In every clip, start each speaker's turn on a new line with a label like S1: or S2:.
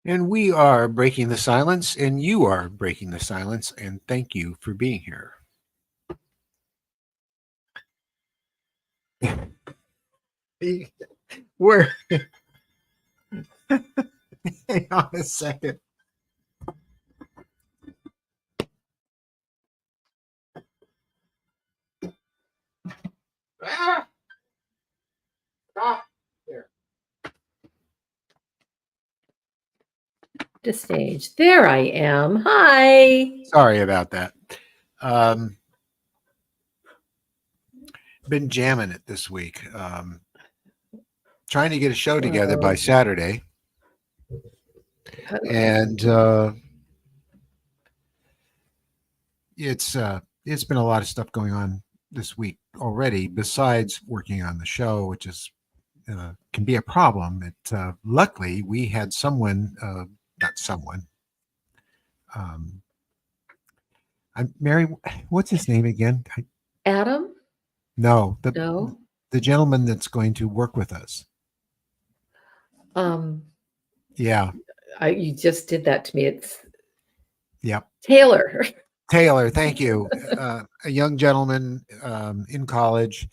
S1: And we are breaking the silence, and you are breaking the silence, and thank you for being here. We're hang on a second. Ah! Stop. There.
S2: To stage. There I am. Hi.
S1: Sorry about that. Been jamming it this week. Trying to get a show together by Saturday. And it's been a lot of stuff going on this week already, besides working on the show, which is can be a problem. Luckily we had someone, not someone. I'm Mary. What's his name again?
S2: Adam?
S1: No,
S2: No.
S1: the gentleman that's going to work with us. Yeah.
S2: You just did that to me. It's
S1: Yep.
S2: Taylor.
S1: Taylor, thank you. A young gentleman in college.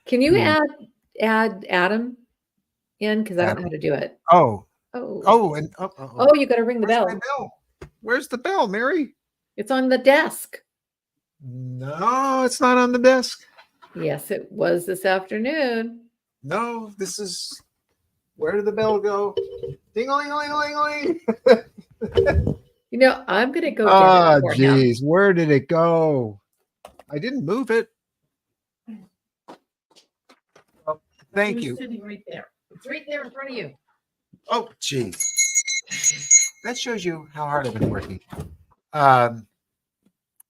S2: Can you add Adam in? Because I don't know how to do it.
S1: Oh,
S2: you got to ring the bell.
S1: Where's the bell, Mary?
S2: It's on the desk.
S1: No, it's not on the desk.
S2: Yes, it was this afternoon.
S1: No, this is. Where did the bell go? Ding-a-ling-a-ling-a-ling-a-ling.
S2: I'm going to go
S1: get
S2: it for
S1: geez,
S2: him.
S1: Where did it go? I didn't move it. Oh, thank you.
S2: Sitting right there. It's right there in front of you.
S1: Oh, geez. That shows you how hard I've been working.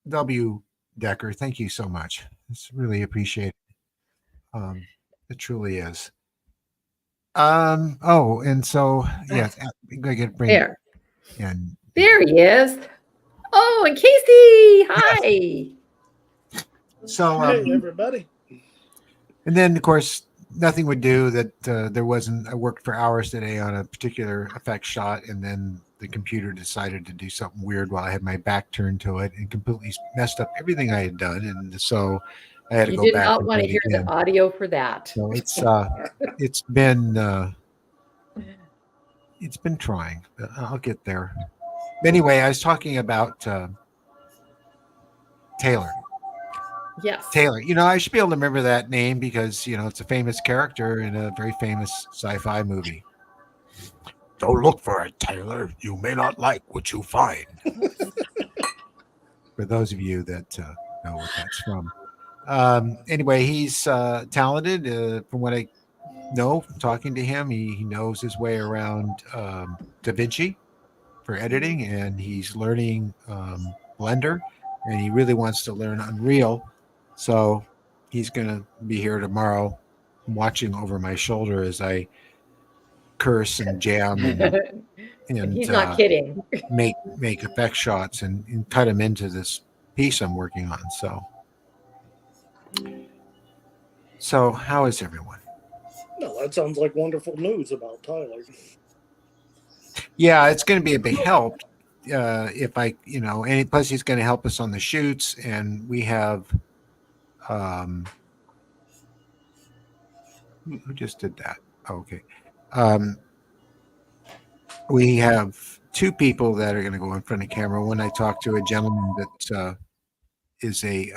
S1: W. Decker, thank you so much. It's really appreciated. It truly is. And so yes, I'm gonna get bring
S2: there.
S1: And
S2: there he is. Oh, and Casey, hi.
S1: Yes. So
S3: hey everybody.
S1: And then of course nothing would do that there wasn't. I worked for hours today on a particular effect shot, and then the computer decided to do something weird while I had my back turned to it and completely messed up everything I had done. And so I had to go back. You did
S2: not want to hear the audio for that.
S1: So it's been trying, but I'll get there. Anyway, I was talking about Taylor.
S2: Yes.
S1: Taylor. I should be able to remember that name because, it's a famous character in a very famous sci-fi movie. Don't look for it, Taylor. You may not like what you find. For those of you that know what that's from. Anyway, he's talented. From what I know, talking to him, he knows his way around Da Vinci for editing, and he's learning Blender, and he really wants to learn Unreal. So he's going to be here tomorrow watching over my shoulder as I curse and jam and
S2: he's not kidding.
S1: make effect shots and cut them into this piece I'm working on. So how is everyone?
S3: No, that sounds like wonderful news about Tyler.
S1: Yeah, it's going to be a big help if I, and plus he's going to help us on the shoots, and we have who just did that? Oh, okay. We have two people that are going to go in front of camera. When I talked to a gentleman that is a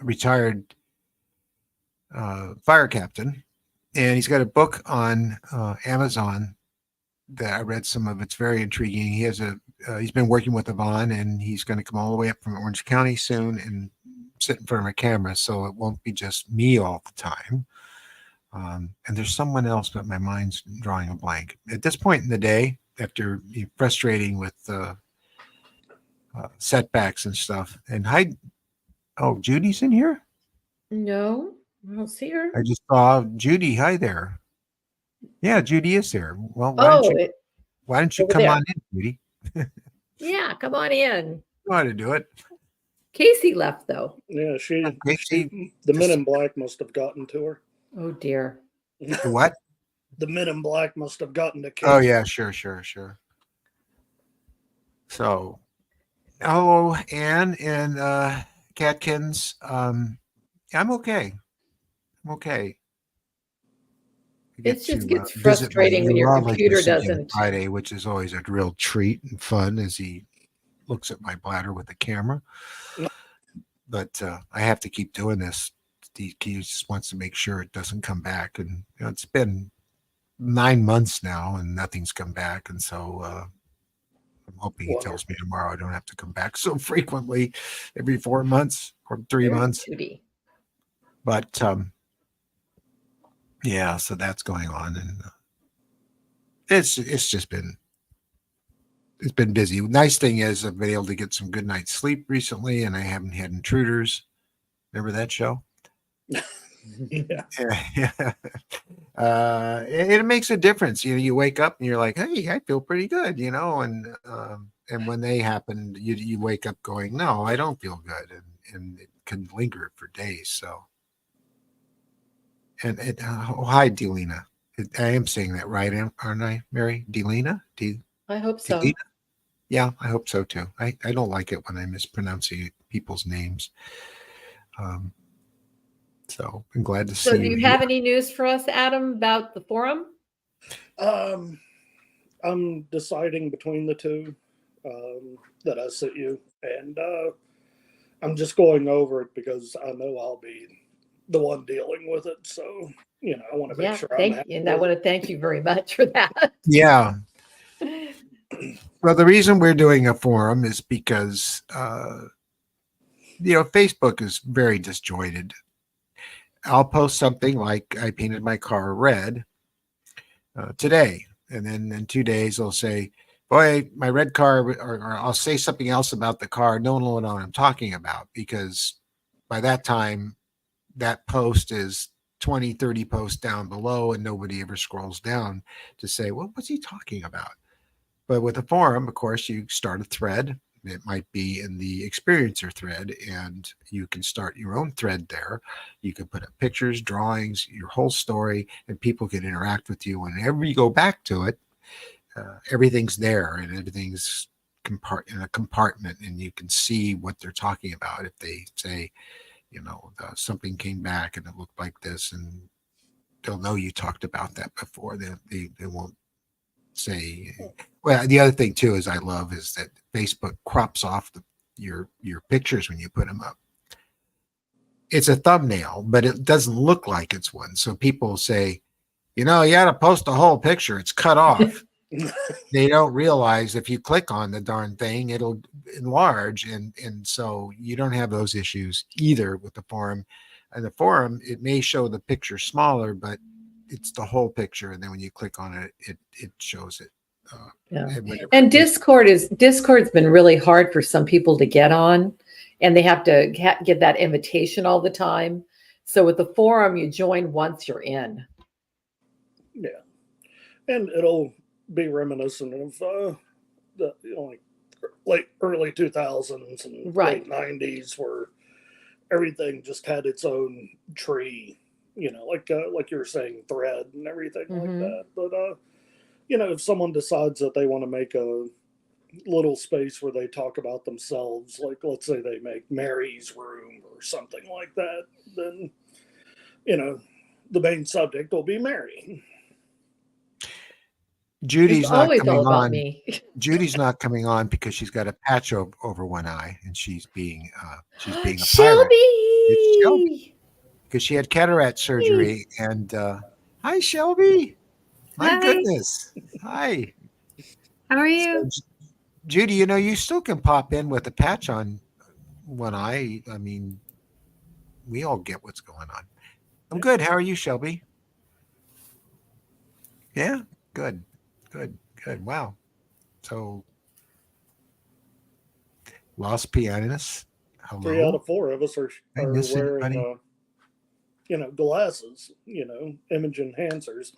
S1: retired fire captain, and he's got a book on Amazon that I read some of. It's very intriguing. He has he's been working with Yvonne, and he's going to come all the way up from Orange County soon and sit in front of a camera, so it won't be just me all the time. And there's someone else, but my mind's drawing a blank. At this point in the day, after frustrating with setbacks and stuff, and Judy's in here?
S2: No, I don't see her.
S1: I just saw Judy. Hi there. Yeah, Judy is there. Well, why don't you come on in, Judy?
S2: Yeah, come on in.
S1: You know how to do it.
S2: Casey left, though.
S3: Yeah, the Men in Black must have gotten to her.
S2: Oh, dear.
S1: The what?
S3: the Men in Black must have gotten to kick.
S1: Oh yeah, sure. So, hello, Ann and Catkins. I'm okay. I'm okay. You
S2: It
S1: get
S2: just
S1: to
S2: gets
S1: visit my
S2: frustrating when your computer
S1: urologist again
S2: doesn't.
S1: Friday, which is always a real treat and fun as he looks at my bladder with the camera. But I have to keep doing this. He just wants to make sure it doesn't come back, and it's been 9 months now, and nothing's come back, and so I'm hoping he tells me tomorrow I don't have to come back so frequently, every 4 months or 3 months. But yeah, so that's going on, and it's just been busy. Nice thing is I've been able to get some good night's sleep recently, and I haven't had intruders. Remember that show?
S3: Yeah.
S1: It makes a difference. You wake up and you're like, hey, I feel pretty good, and when they happen, you wake up going, no, I don't feel good, and it can linger for days. So, and hi, Delina. I am saying that right, aren't I, Mary? Delina?
S2: I hope so.
S1: Delina? Yeah, I hope so too. I don't like it when I mispronounce people's names. So I'm glad to see you.
S2: So do you have any news for us, Adam, about the forum?
S3: I'm deciding between the two that I sent you, and I'm just going over it because I know I'll be the one dealing with it. So, I want to make sure I'm happy.
S2: And I want to thank you very much for that.
S1: Yeah. Well, the reason we're doing a forum is because, Facebook is very disjointed. I'll post something like I painted my car red today. And then in 2 days, I'll say, boy, my red car, or I'll say something else about the car. No one will know what I'm talking about, because by that time, that post is 20, 30 posts down below, and nobody ever scrolls down to say, well, what's he talking about? But with a forum, of course, you start a thread. It might be in the experiencer thread, and you can start your own thread there. You can put up pictures, drawings, your whole story, and people can interact with you. Whenever you go back to it, everything's there, and everything's in a compartment, and you can see what they're talking about. If they say, something came back and it looked like this, and they'll know you talked about that before. They won't say. Well, the other thing too is that Facebook crops off your pictures when you put them up. It's a thumbnail, but it doesn't look like it's one. So people say, you got to post the whole picture. It's cut off. They don't realize if you click on the darn thing, it'll enlarge, and so you don't have those issues either with the forum. And the forum, it may show the picture smaller, but it's the whole picture, and then when you click on it, it shows it.
S2: And Discord's been really hard for some people to get on, and they have to get that invitation all the time. So with the forum, you join once you're in.
S3: Yeah, and it'll be reminiscent of the like early 2000s and late 90s, where everything just had its own tree, like you were saying, thread and everything like that. But if someone decides that they want to make a little space where they talk about themselves, like let's say they make Mary's room or something like that, then the main subject will be Mary.
S1: Judy's not coming on.
S2: Me.
S1: Judy's not coming on because she's got a patch over one eye, and she's being a
S2: Shelby!
S1: pirate. It's Shelby, because she had cataract surgery. And hi, Shelby. My goodness. Hi.
S4: How are you?
S1: So, Judy, you still can pop in with a patch on one eye. I mean, we all get what's going on. I'm good. How are you, Shelby? Yeah, good. Wow. So, Lost Pianist. Hello.
S3: 3 out of 4 of us are wearing, glasses, image enhancers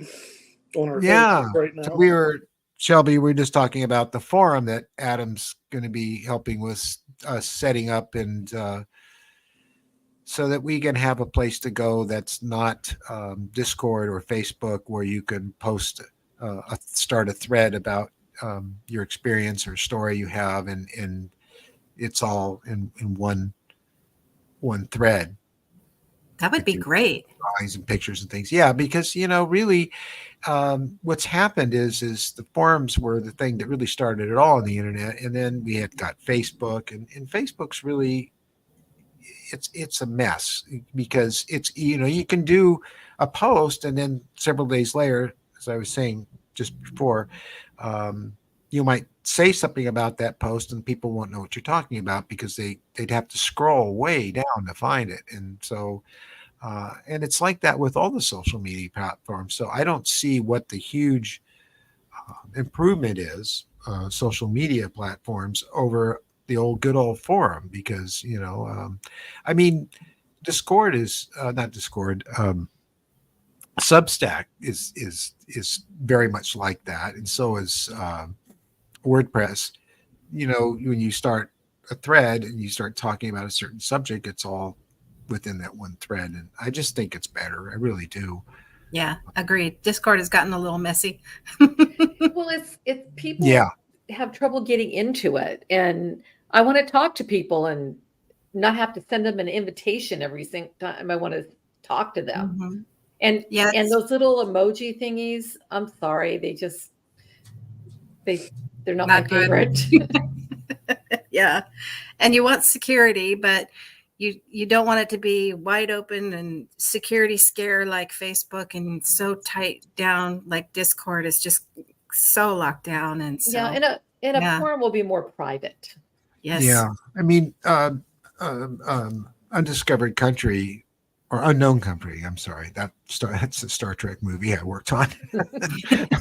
S3: on our faces right now.
S1: So Shelby, we're just talking about the forum that Adam's going to be helping with us setting up, and so that we can have a place to go that's not Discord or Facebook, where you can post, start a thread about your experience or story you have, and it's all in one thread.
S4: That would
S1: With
S4: be
S1: your
S4: great.
S1: drawings and pictures and things. Yeah, because really, what's happened is the forums were the thing that really started it all on the internet, and then we had got Facebook, and Facebook's really it's a mess because it's you can do a post and then several days later, as I was saying just before, you might say something about that post and people won't know what you're talking about because they'd have to scroll way down to find it, and so and it's like that with all the social media platforms. So I don't see what the huge improvement is, social media platforms over the good old forum, because I mean, Discord is not Discord. Substack is very much like that, and so is WordPress. When you start a thread and you start talking about a certain subject, it's all within that one thread, and I just think it's better. I really do.
S4: Yeah, agreed. Discord has gotten a little messy.
S2: Well, it's people
S1: Yeah.
S2: have trouble getting into it, and I want to talk to people and not have to send them an invitation every single time I want to talk to them.
S4: Mm-hmm.
S2: And
S4: Yes.
S2: and those little emoji thingies, I'm sorry, they're not my
S4: Not good.
S2: favorite.
S4: Yeah. And you want security, but you don't want it to be wide open and security scare like Facebook, and so tight down like Discord is just so locked down. And so
S2: Yeah, and a forum will be more private.
S4: Yes.
S1: Yeah. I mean, Undiscovered Country or Unknown Country. I'm sorry. That's a Star Trek movie I worked on.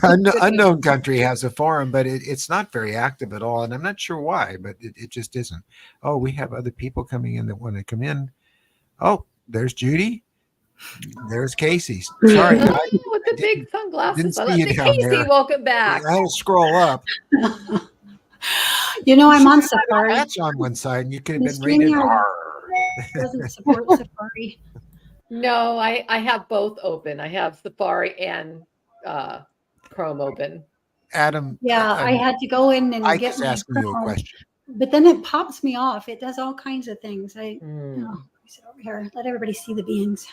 S1: Unknown Country has a forum, but it's not very active at all. And I'm not sure why, but it just isn't. Oh, we have other people coming in that want to come in. Oh, there's Judy. There's Casey. Sorry,
S2: Oh,
S1: I
S2: with the big sunglasses.
S1: didn't
S2: I
S1: see
S2: love
S1: you
S2: the
S1: down
S2: Casey,
S1: there.
S2: welcome back.
S1: I had to scroll up.
S5: I'm on
S1: Had a
S5: Safari.
S1: patch on one side, and you could have
S5: The
S1: been rated
S5: StreamYard
S1: R.
S5: doesn't support Safari.
S2: No, I have both open. I have Safari and Chrome open.
S1: Adam.
S5: Yeah, I had to go in and
S1: Ike
S5: get
S1: is
S5: my
S1: asking you a
S5: Chrome,
S1: question.
S5: but then it pops me off. It does all kinds of things. Let me sit over here. Let everybody see the beings.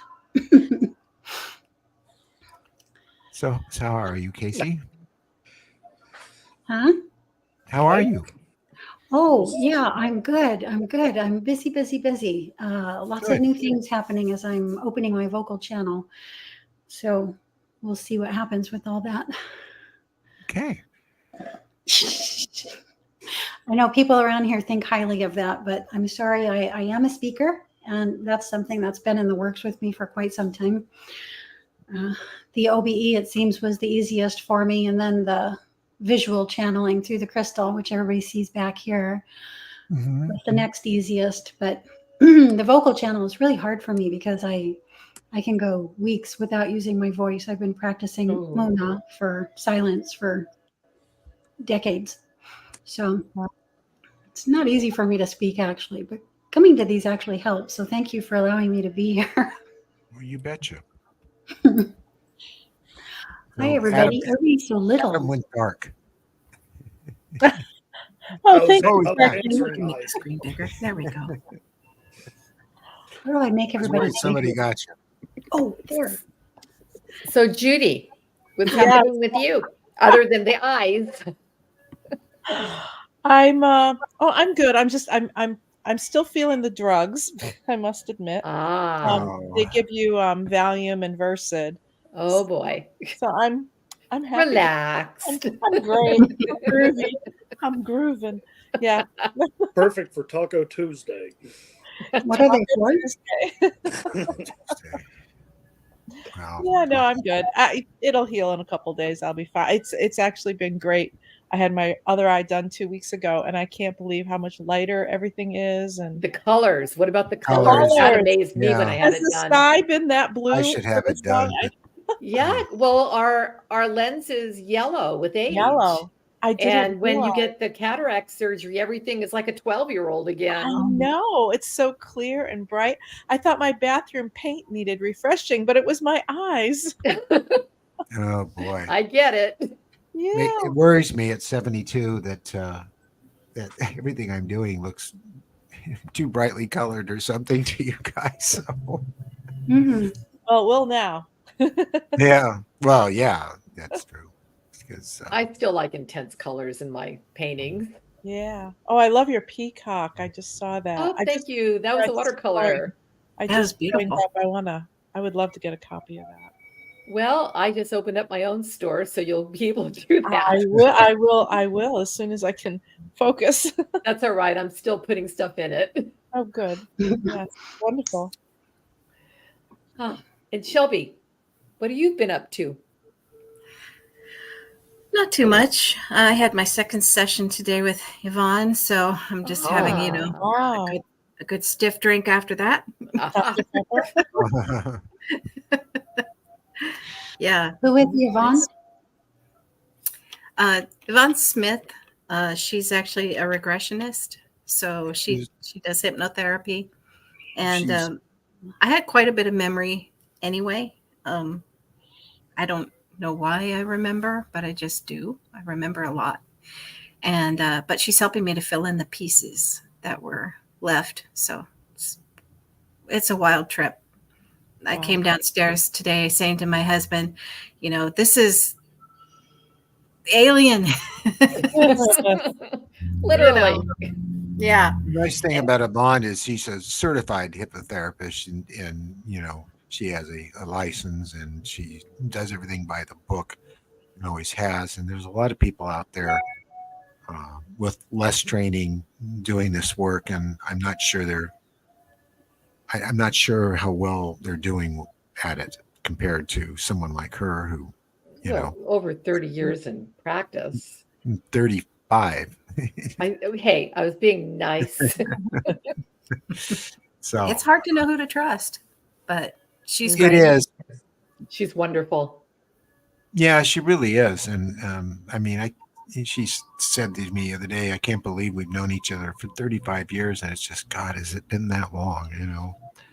S1: So how are you, Casey?
S5: Huh?
S1: How are you?
S5: Oh, yeah, I'm good. I'm good. I'm busy. Lots
S1: Good.
S5: of new things happening as I'm opening my vocal channel. So we'll see what happens with all that.
S1: Okay.
S5: I know people around here think highly of that, but I'm sorry. I am a speaker, and that's something that's been in the works with me for quite some time. The OBE, it seems, was the easiest for me, and then the visual channeling through the crystal, which everybody sees back here, was the next easiest. But the vocal channel is really hard for me because I can go weeks without using my voice. I've been practicing Mona for silence for decades. So it's not easy for me to speak, actually, but coming to these actually helps. So thank you for allowing me to be here.
S1: Well, you betcha.
S5: Hi, everybody. Everybody's so little.
S1: Adam went dark.
S3: Oh,
S5: thank
S3: you.
S4: Screen bigger. There we go.
S5: How do I make everybody see?
S1: Somebody got you.
S5: Oh, there.
S2: So Judy, what's happening with you other than the eyes?
S6: I'm good. I'm still feeling the drugs, I must admit. They give you Valium and Versed.
S2: Oh boy.
S6: So I'm happy.
S2: Relax.
S6: I'm great. I'm groovy. I'm grooving. Yeah.
S3: Perfect for Taco Tuesday.
S5: What are they for?
S1: Wow.
S6: Yeah, no, I'm good. It'll heal in a couple days. I'll be fine. It's actually been great. I had my other eye done 2 weeks ago, and I can't believe how much lighter everything is. And
S2: the colors. What about the colors? That amazed me when I had it done.
S6: Has the sky been that blue?
S1: I should have it done.
S2: Yeah. Well, our lens is yellow with age.
S6: Yellow. I didn't
S2: And when you
S6: realize.
S2: get the cataract surgery, everything is like a 12-year-old
S6: I
S2: again.
S6: know. It's so clear and bright. I thought my bathroom paint needed refreshing, but it was my eyes.
S1: Oh boy.
S2: I get it.
S6: Yeah.
S1: It worries me at 72 that that everything I'm doing looks too brightly colored or something to you guys. So,
S5: Hmm.
S6: Well, will now.
S1: yeah. Well, yeah, that's true. Because
S2: I still like intense colors in my paintings.
S6: Yeah. Oh, I love your peacock. I just saw that.
S2: Oh, thank you. That was a watercolor.
S6: I
S4: That was
S6: just joined
S4: beautiful.
S6: up. I would love to get a copy of that.
S2: Well, I just opened up my own store, so you'll be able to do that.
S6: I will as soon as I can focus.
S2: That's all right. I'm still putting stuff in it.
S6: Oh, good. Yes. Wonderful.
S2: And Shelby, what have you been up to?
S4: Not too much. I had my second session today with Yvonne, so I'm just having,
S6: Wow.
S4: a good stiff drink after that.
S6: Dr. Pepper.
S4: Yeah.
S5: Who is Yvonne?
S4: Yvonne Smith, she's actually a regressionist, so she does hypnotherapy, and I had quite a bit of memory anyway. I don't know why I remember, but I just do. I remember a lot, and but she's helping me to fill in the pieces that were left. So it's a wild trip. I came downstairs today saying to my husband, this is alien.
S2: Literally.
S4: Yeah.
S1: the nice thing about Yvonne is she's a certified hypnotherapist, and she has a license, and she does everything by the book, and always has. And there's a lot of people out there with less training doing this work, and I'm not sure I'm not sure how well they're doing at it compared to someone like her who,
S2: over 30 years in practice.
S1: 35.
S2: Hey, I was being nice.
S1: So
S4: it's hard to know who to trust, but she's
S1: it
S4: great.
S1: is.
S2: She's wonderful.
S1: Yeah, she really is. And I mean, she said to me the other day, I can't believe we've known each other for 35 years. And it's just, God, has it been that long?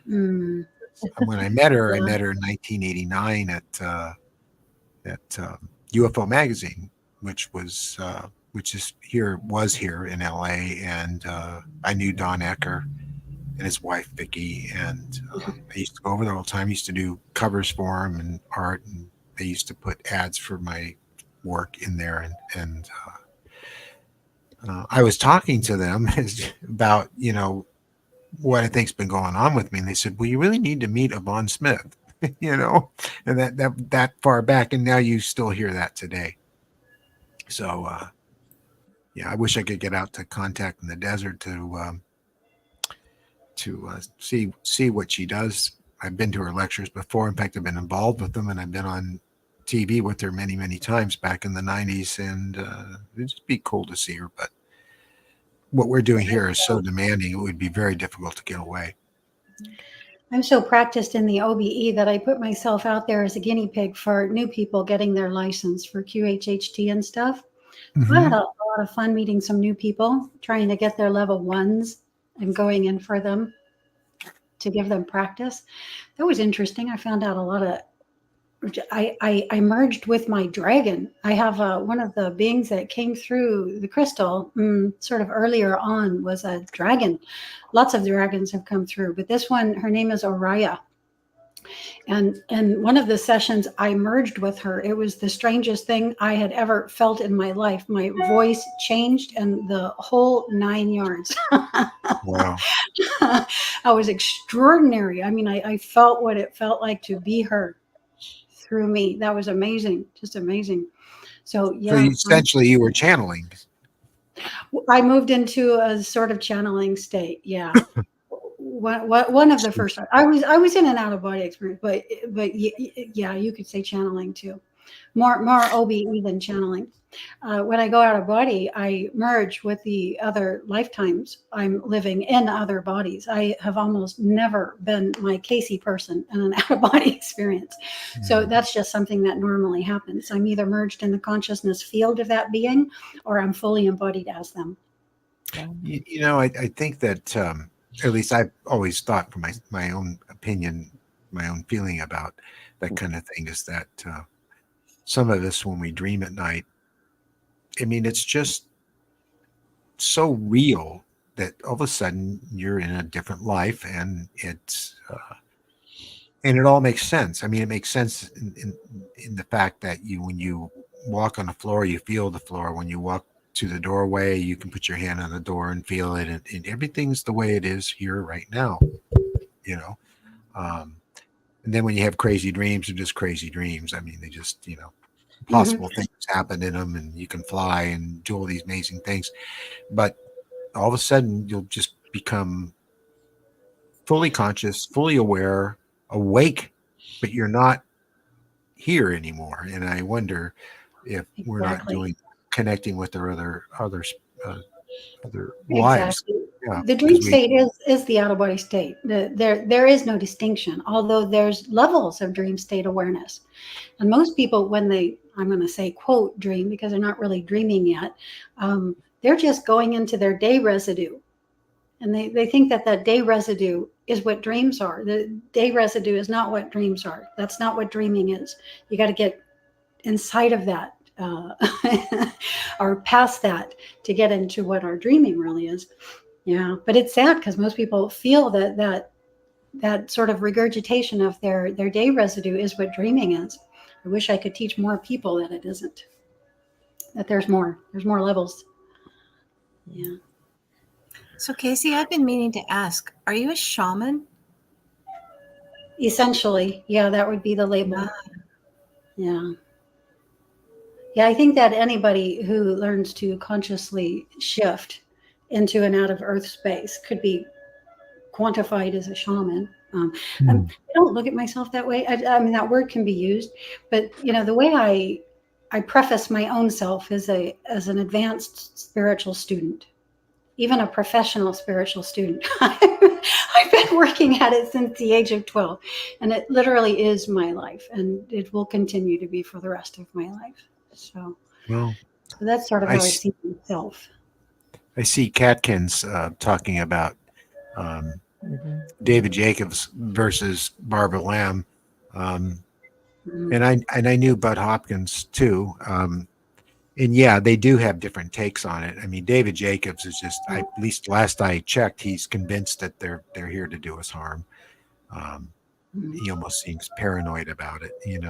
S1: When I met her, I met her in 1989 at UFO Magazine, which was here in LA. And I knew Don Ecker and his wife, Vicki. And I used to go over there all the time. I used to do covers for him and art, and they used to put ads for my work in there, and I was talking to them about what I think's been going on with me, and they said, "Well, you really need to meet Yvonne Smith," and that far back, and now you still hear that today. So yeah, I wish I could get out to Contact in the Desert to see what she does. I've been to her lectures before. In fact, I've been involved with them, and I've been on TV with her many, many times back in the 90s, and it'd just be cool to see her. But what we're doing here is so demanding, it would be very difficult to get away.
S5: I'm so practiced in the OBE that I put myself out there as a guinea pig for new people getting their license for QHHT and stuff.
S1: Mm-hmm.
S5: I had a lot of fun meeting some new people, trying to get their level 1s and going in for them to give them practice. That was interesting. I found out a lot of I merged with my dragon. I have one of the beings that came through the crystal sort of earlier on was a dragon. Lots of dragons have come through, but this one, her name is Oriya. And in one of the sessions, I merged with her. It was the strangest thing I had ever felt in my life. My voice changed and the whole 9 yards.
S1: Wow.
S5: I was extraordinary. I mean, I felt what it felt like to be her through me. That was amazing. Just amazing. So yeah.
S1: So essentially you were channeling.
S5: I moved into a sort of channeling state. Yeah. One of the first, I was in an out of body experience, but yeah, you could say channeling too. more OBE than channeling. When I go out of body, I merge with the other lifetimes I'm living in other bodies. I have almost never been my Casey person in an out of body experience. So that's just something that normally happens. I'm either merged in the consciousness field of that being, or I'm fully embodied as them.
S1: I think that at least I've always thought, from my own opinion, my own feeling about that kind of thing, is that some of us, when we dream at night, I mean, it's just so real that all of a sudden you're in a different life, and it all makes sense. I mean, it makes sense in the fact that when you walk on the floor, you feel the floor. When you walk to the doorway, you can put your hand on the door and feel it, and everything's the way it is here right now. And then when you have crazy dreams, they're just crazy dreams. I mean, they just possible things happen in them, and you can fly and do all these amazing things, but all of a sudden you'll just become fully conscious, fully aware, awake, but you're not here anymore. And I wonder if we're not connecting with our other lives.
S5: Exactly. Yeah, the dream state is the out of body state. There is no distinction, although there's levels of dream state awareness. And most people, when I'm going to say quote dream, because they're not really dreaming yet, they're just going into their day residue. And they think that day residue is what dreams are. The day residue is not what dreams are. That's not what dreaming is. You got to get inside of that or past that to get into what our dreaming really is. Yeah, but it's sad because most people feel that sort of regurgitation of their day residue is what dreaming is. I wish I could teach more people that it isn't. That there's more levels. Yeah.
S4: So Casey, I've been meaning to ask, are you a shaman?
S5: Essentially, yeah, that would be the label. Yeah. Yeah, I think that anybody who learns to consciously shift into an out of earth space could be quantified as a shaman. I don't look at myself that way. I mean, that word can be used, but the way I preface my own self as an advanced spiritual student, even a professional spiritual student. I've been working at it since the age of 12, and it literally is my life, and it will continue to be for the rest of my life. So that's sort of how I see myself.
S1: I see Catkins talking about David Jacobs versus Barbara Lamb, and I knew Bud Hopkins too. And yeah, they do have different takes on it. I mean, David Jacobs is just, at least last I checked, he's convinced that they're here to do us harm. He almost seems paranoid about it, and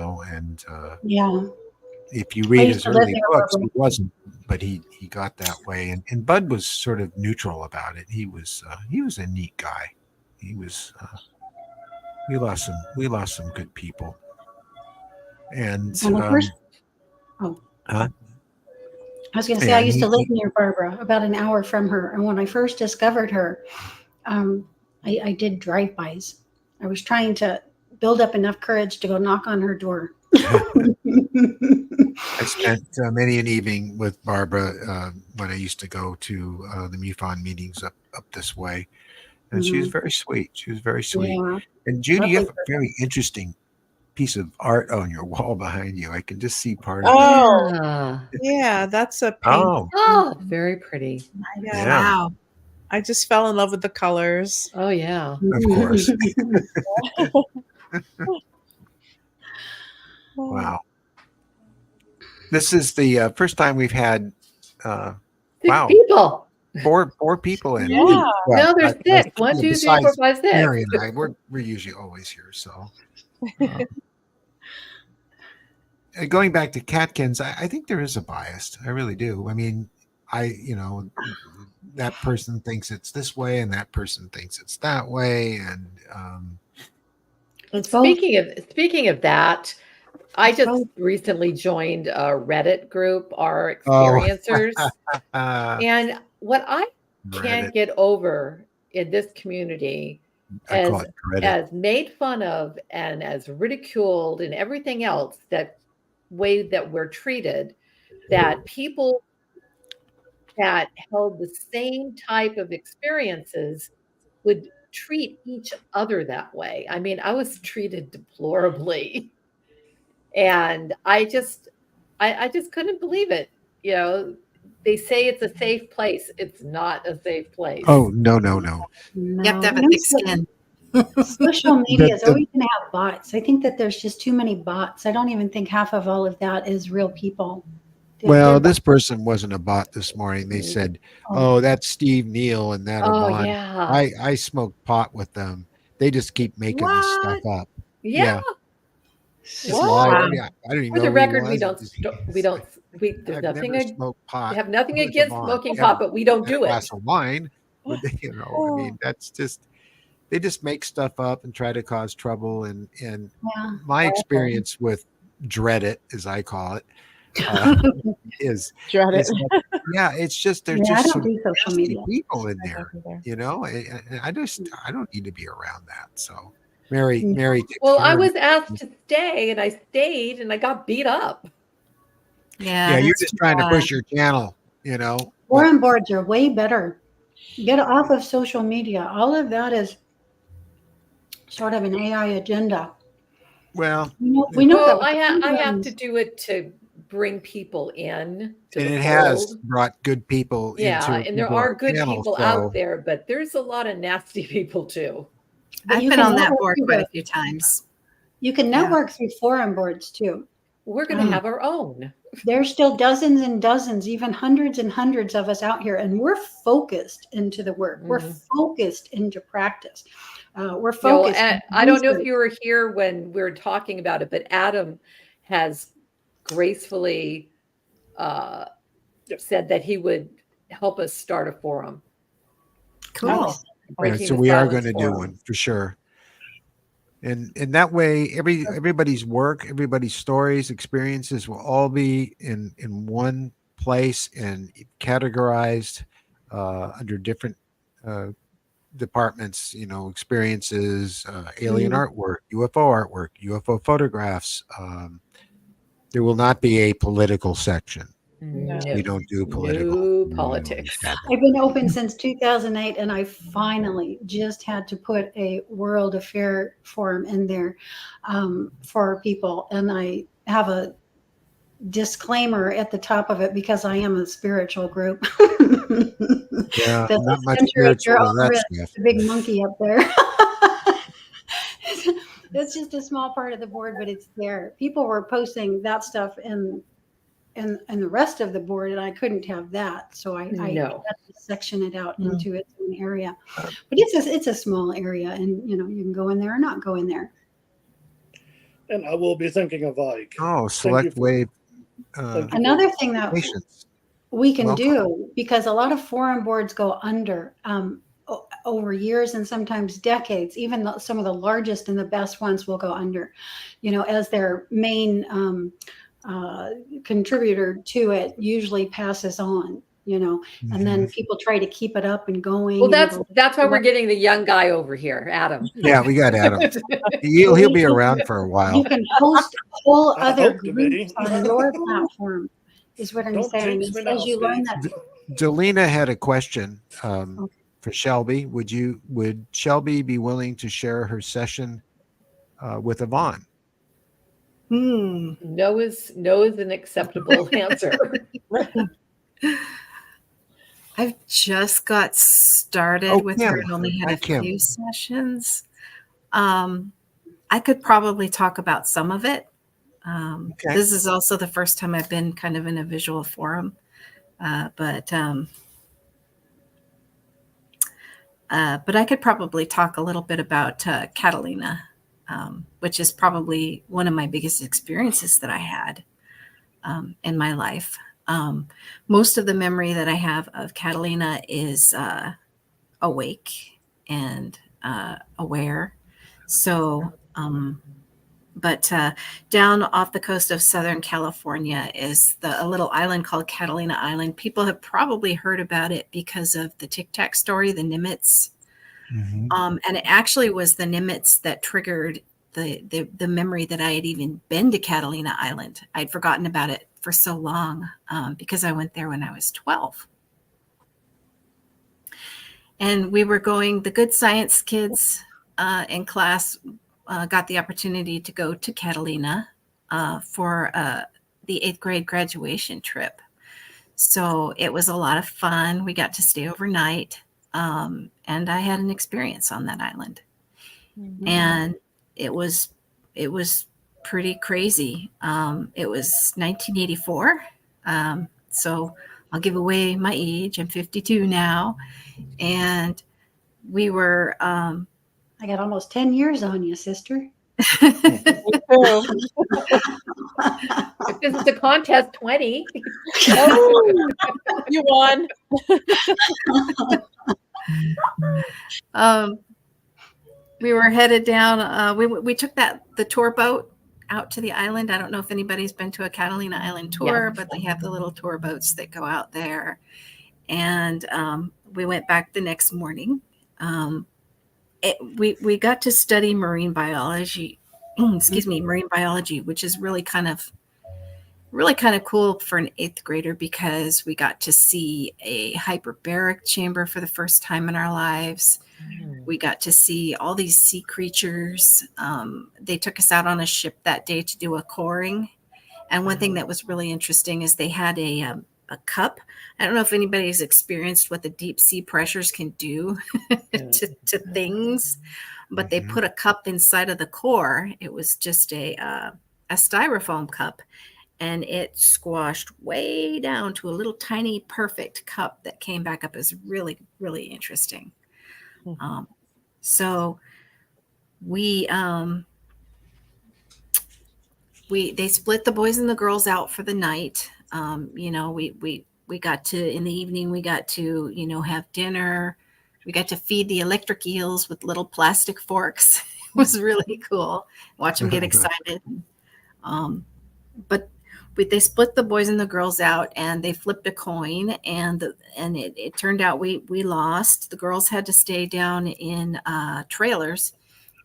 S1: if you read his early books, he wasn't, but he got that way. And Bud was sort of neutral about it. He was a neat guy. He was, we lost some good people. And,
S5: I was going to say, I used to live near Barbara, about an hour from her. And when I first discovered her, I did drive-bys. I was trying to build up enough courage to go knock on her door.
S1: I spent many an evening with Barbara when I used to go to the MUFON meetings up this way. And she was very sweet. She was very sweet. Yeah. And Judy, you have a very interesting piece of art on your wall behind you. I can just see part of
S6: it. Yeah, that's a paint.
S2: Oh, very pretty.
S6: Yeah. Wow. I just fell in love with the colors.
S2: Oh, yeah.
S1: Of course. Wow. This is the first time we've had
S2: people.
S1: Four people in.
S2: Yeah. No, there's 6. 1, 2, 3, 4, 5, 6.
S1: Mary and I, we're usually always here. So going back to Catkins, I think there is a bias. I really do. I mean, that person thinks it's this way and that person thinks it's that way. And
S2: speaking of that, I just recently joined a Reddit group, Our Experiencers. And what I can't get over in this community as made fun of and as ridiculed and everything else, that way that we're treated, that people that held the same type of experiences would treat each other that way. I mean, I was treated deplorably. And I just couldn't believe it. You know, they say it's a safe place. It's not a safe place.
S1: Oh, no.
S4: You have to have a
S5: No,
S4: thick skin.
S5: social media is
S1: The-
S5: always going to have bots. I think that there's just too many bots. I don't even think half of all of that is real people.
S1: Well,
S5: They're
S1: this person wasn't a bot this morning. They said, "Oh, that's Steve Neal and that
S2: Oh,
S1: Yvonne.
S2: yeah.
S1: I smoked pot with them. They just keep making this stuff
S2: What?
S1: up.
S2: Yeah.
S1: Just
S2: What?
S1: lied.
S6: Wow.
S1: I don't even
S2: For
S1: know
S2: the
S1: who he
S2: record,
S1: was.
S2: there's
S1: I've
S2: nothing,
S1: never smoked pot.
S2: we have nothing
S1: with
S2: against
S1: Yvonne,
S2: smoking
S1: ever.
S2: pot, but we don't
S1: And a
S2: do it.
S1: glass of wine. But I mean, that's just they just make stuff up and try to cause trouble. And
S5: yeah.
S1: my experience with dread it, as I call it, is
S6: Dread it.
S1: is that, yeah, it's just there's
S5: Yeah, I
S1: just
S5: don't
S1: some
S5: do social
S1: nasty
S5: media.
S1: people in
S6: I
S1: there,
S6: don't either.
S1: you know. I don't need to be around that. So Mary takes
S2: Well,
S1: care
S2: I
S1: of
S2: was
S1: me.
S2: asked to stay and I stayed and I got beat up.
S4: Yeah,
S1: Yeah, you're
S4: that's
S1: just trying to
S4: bad.
S1: push your channel, you know. But
S5: Forum boards are way better. Get off of social media. All of that is sort of an AI agenda.
S1: well,
S5: We know
S2: Well,
S5: that.
S2: I have to do it to bring people in to
S1: and
S2: the
S1: it has
S2: fold.
S1: brought good people
S2: Yeah,
S1: into
S2: and there
S1: our
S2: are good
S1: channel.
S2: people
S1: So
S2: out there, but there's a lot of nasty people too.
S5: But
S4: I've
S5: you
S4: been
S5: can
S4: on that
S5: network
S4: board
S5: through
S4: quite a
S5: the-
S4: few times.
S5: You can
S4: Yeah.
S5: network through forum boards too.
S2: We're going to have our own.
S5: There's still dozens and dozens, even hundreds and hundreds of us out here, and we're focused into the work. We're focused into practice. We're focused.
S2: I don't know if you were here when we were talking about it, but Adam has gracefully said that he would help us start a forum.
S4: Cool.
S5: Nice.
S2: Breaking
S1: so
S2: the
S1: we are
S2: Silence
S1: going to do
S2: Forum.
S1: one for sure. And that way, everybody's work, everybody's stories, experiences will all be in one place and categorized under different departments. You know, experiences, alien artwork, UFO photographs. There will not be a political section.
S5: No.
S1: We don't do political.
S2: No politics.
S5: I've been open since 2008, and I finally just had to put a World Affair forum in there for people. And I have a disclaimer at the top of it because I am a spiritual group.
S1: Yeah,
S5: That's
S1: not much
S5: center at your
S1: spiritual
S5: own
S1: of that
S5: risk.
S1: stuff.
S5: The big monkey up there. It's just a small part of the board, but it's there. People were posting that stuff and the rest of the board, and I couldn't have that, so I had to section it out into its own area. But it's a small area, and you can go in there or not go in there.
S3: And I will be thinking of Ike.
S1: Oh, select wave.
S5: Another thing that we can do, because a lot of forum boards go under over years and sometimes decades. Even some of the largest and the best ones will go under, as their main contributor to it usually passes on, and then people try to keep it up and going.
S2: Well, that's why we're getting the young guy over here, Adam.
S1: Yeah, we got Adam. He'll be around for a while.
S5: You can host whole other groups on your platform, is what I'm saying. As you learn that.
S1: Delina had a question for Shelby. Would Shelby be willing to share her session with Yvonne?
S2: No is an acceptable answer.
S4: I've just got started with her and only had a few sessions. I could probably talk about some of it. This is also the first time I've been kind of in a visual forum, but I could probably talk a little bit about Catalina, which is probably one of my biggest experiences that I had in my life. Most of the memory that I have of Catalina is awake and aware. So, but down off the coast of Southern California is a little island called Catalina Island. People have probably heard about it because of the Tic Tac story, the Nimitz. And it actually was the Nimitz that triggered the memory that I had even been to Catalina Island. I'd forgotten about it for so long because I went there when I was 12. And we were going, the good science kids in class got the opportunity to go to Catalina for the 8th grade graduation trip. So it was a lot of fun. We got to stay overnight. And I had an experience on that island. Mm-hmm. And it was pretty crazy. It was 1984. So I'll give away my age. I'm 52 now. And we were
S5: I got almost 10 years on you, sister.
S2: If this is a contest, 20.
S6: Oh, you won.
S4: We were headed down. We took the tour boat out to the island. I don't know if anybody's been to a Catalina Island tour, but they have the little tour boats that go out there. And we went back the next morning. We got to study marine biology. Marine biology, which is really kind of cool for an 8th grader because we got to see a hyperbaric chamber for the first time in our lives. We got to see all these sea creatures. They took us out on a ship that day to do a coring. And one thing that was really interesting is they had a cup. I don't know if anybody's experienced what the deep sea pressures can do to things, but they put a cup inside of the core. It was just a styrofoam cup, and it squashed way down to a little tiny perfect cup that came back up. As really, really interesting. So they split the boys and the girls out for the night. We got to, in the evening, we got to, have dinner. We got to feed the electric eels with little plastic forks. It was really cool. Watch them get excited. But they split the boys and the girls out, and they flipped a coin, and it turned out we lost. The girls had to stay down in trailers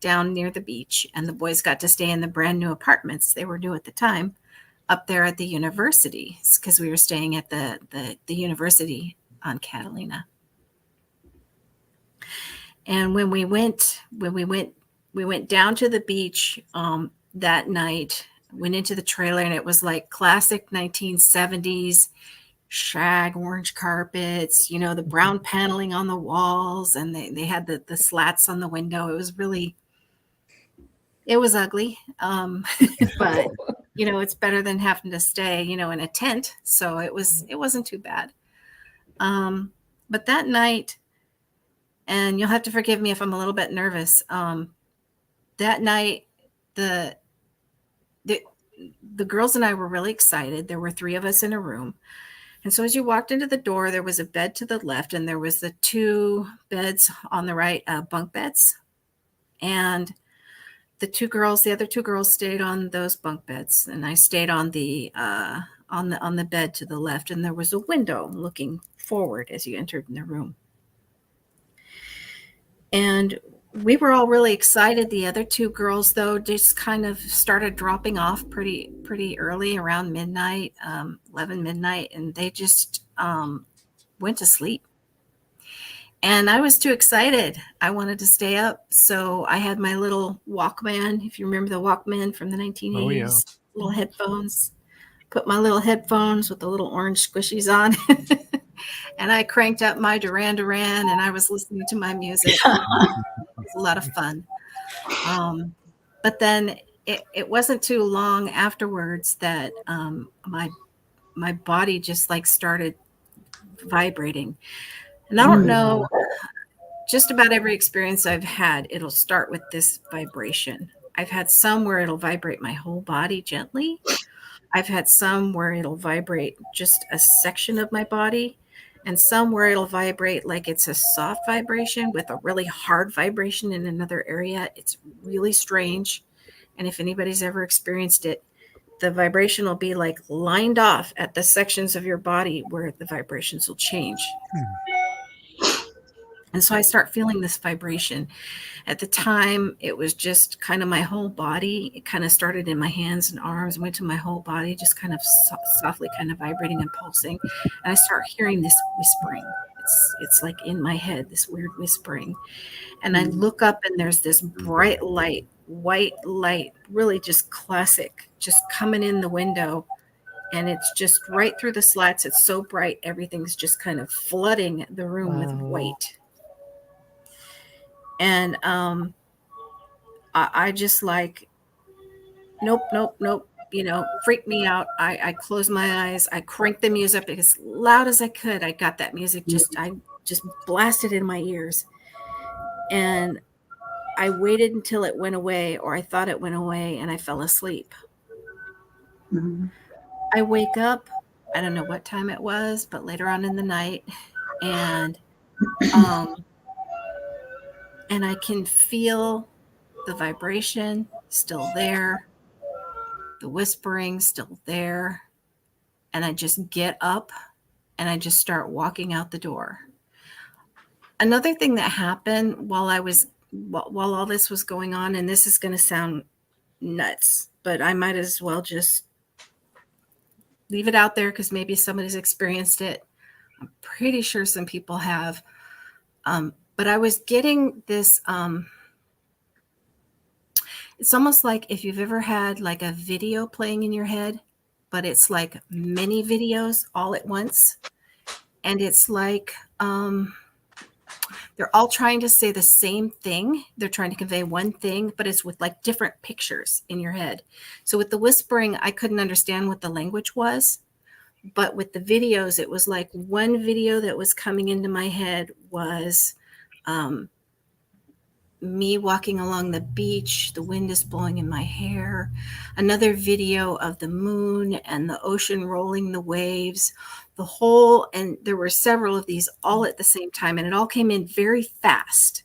S4: down near the beach, and the boys got to stay in the brand new apartments. They were new at the time up there at the university, because we were staying at the university on Catalina. And when we went down to the beach that night, went into the trailer, and it was like classic 1970s shag orange carpets, the brown paneling on the walls, and they had the slats on the window. It was ugly. But it's better than having to stay, in a tent. So it wasn't too bad. But that night, and you'll have to forgive me if I'm a little bit nervous. That night, the girls and I were really excited. There were 3 of us in a room. And so as you walked into the door, there was a bed to the left, and there was the 2 beds on the right, bunk beds. And the other two girls stayed on those bunk beds, and I stayed on the bed to the left, and there was a window looking forward as you entered in the room. And we were all really excited. The other 2 girls, though, just kind of started dropping off pretty early, around midnight, 11 midnight, and they just went to sleep. And I was too excited. I wanted to stay up. So I had my little Walkman, if you remember the Walkman from the 1980s,
S1: Oh, yeah.
S4: Little headphones. Put my little headphones with the little orange squishies on. And I cranked up my Duran Duran, and I was listening to my music. It was a lot of fun. But then it wasn't too long afterwards that my body just started vibrating. And I don't know, just about every experience I've had, it'll start with this vibration. I've had some where it'll vibrate my whole body gently. I've had some where it'll vibrate just a section of my body, and some where it'll vibrate like it's a soft vibration with a really hard vibration in another area. It's really strange. And if anybody's ever experienced it, the vibration will be lined off at the sections of your body where the vibrations will change. And so I start feeling this vibration. At the time, it was just kind of my whole body. It kind of started in my hands and arms, went to my whole body, just kind of softly kind of vibrating and pulsing. And I start hearing this whispering. It's like in my head, this weird whispering. And I look up and there's this bright light, white light, really just classic, just coming in the window. And it's just right through the slats. It's so bright. Everything's just kind of flooding the room with white. And I just like, nope, freaked me out. I closed my eyes. I cranked the music up as loud as I could. I got that music I just blasted in my ears. And I waited until it went away, or I thought it went away, and I fell asleep. Mm-hmm. I wake up, I don't know what time it was, but later on in the night, and I can feel the vibration still there, the whispering still there, and I just get up and I just start walking out the door. Another thing that happened while all this was going on, and this is going to sound nuts, but I might as well just leave it out there because maybe somebody's experienced it. I'm pretty sure some people have. But I was getting this, it's almost like if you've ever had like a video playing in your head, but it's like many videos all at once. And it's like, they're all trying to say the same thing. They're trying to convey one thing, but it's with like different pictures in your head. So with the whispering, I couldn't understand what the language was. But with the videos, it was like one video that was coming into my head was me walking along the beach. The wind is blowing in my hair. Another video of the moon and the ocean rolling the waves. And there were several of these all at the same time, and it all came in very fast.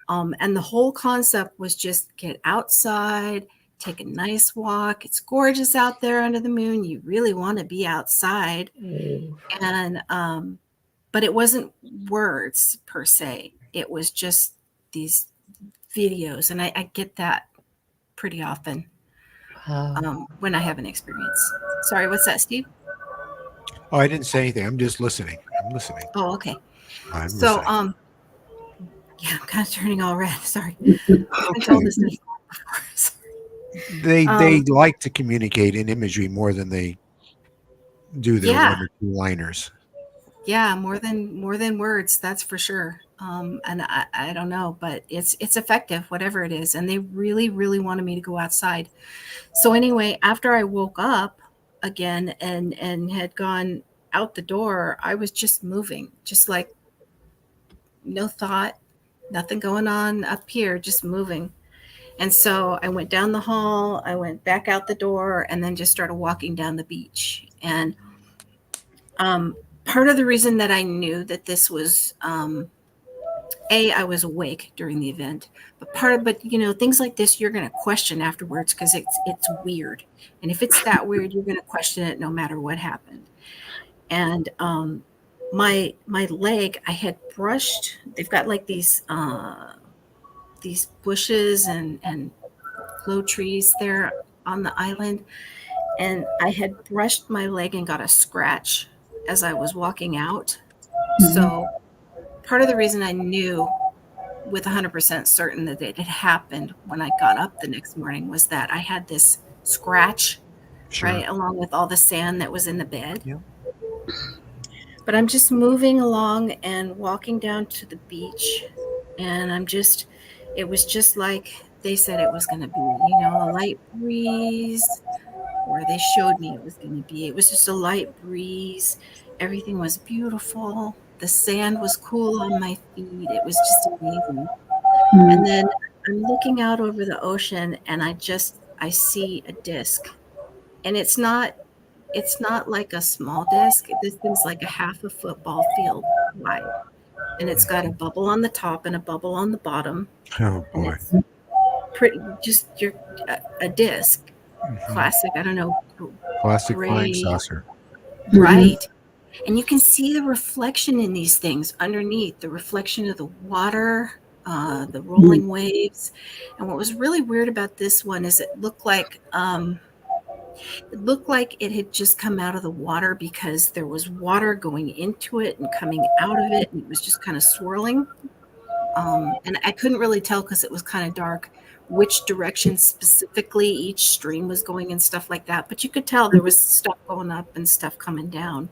S4: And the whole concept was just get outside, take a nice walk. It's gorgeous out there under the moon. You really want to be outside. And, but it wasn't words per se. It was just these videos. And I get that pretty often when I have an experience. Sorry, what's that, Steve?
S1: Oh, I didn't say anything. I'm just listening. I'm listening.
S4: Oh, okay.
S1: I'm
S4: so,
S1: listening.
S4: Yeah, I'm kind of turning all red. Sorry. I told this before.
S1: They like to communicate in imagery more than they do their one or two liners.
S4: Yeah, more than words, that's for sure. And I don't know, but it's effective, whatever it is. And they really, really wanted me to go outside. So anyway, after I woke up again and had gone out the door, I was just moving, just like no thought, nothing going on up here, just moving. And so I went down the hall, I went back out the door, and then just started walking down the beach. And part of the reason that I knew that this was, I was awake during the event, but things like this, you're going to question afterwards because it's weird. And if it's that weird, you're going to question it no matter what happened. And my leg, I had brushed, they've got like these bushes and low trees there on the island. And I had brushed my leg and got a scratch as I was walking out. Mm-hmm. So part of the reason I knew with 100% certain that it had happened when I got up the next morning was that I had this scratch, right, along with all the sand that was in the bed.
S1: Yeah.
S4: But I'm just moving along and walking down to the beach, and it was just like they said it was going to be, a light breeze, or they showed me it was going to be. It was just a light breeze. Everything was beautiful. The sand was cool on my feet. It was just amazing. Mm-hmm. And then I'm looking out over the ocean, and I see a disc, and it's not like a small disc. This thing's like a half a football field wide, and it's got a bubble on the top and a bubble on the bottom.
S1: Oh boy!
S4: Pretty, just a disc, classic. I don't know,
S1: classic flying saucer,
S4: right? And you can see the reflection in these things underneath, the reflection of the water, the rolling waves. And what was really weird about this one is it looked like it had just come out of the water, because there was water going into it and coming out of it, and it was just kind of swirling. And I couldn't really tell, because it was kind of dark, which direction specifically each stream was going and stuff like that. But you could tell there was stuff going up and stuff coming down.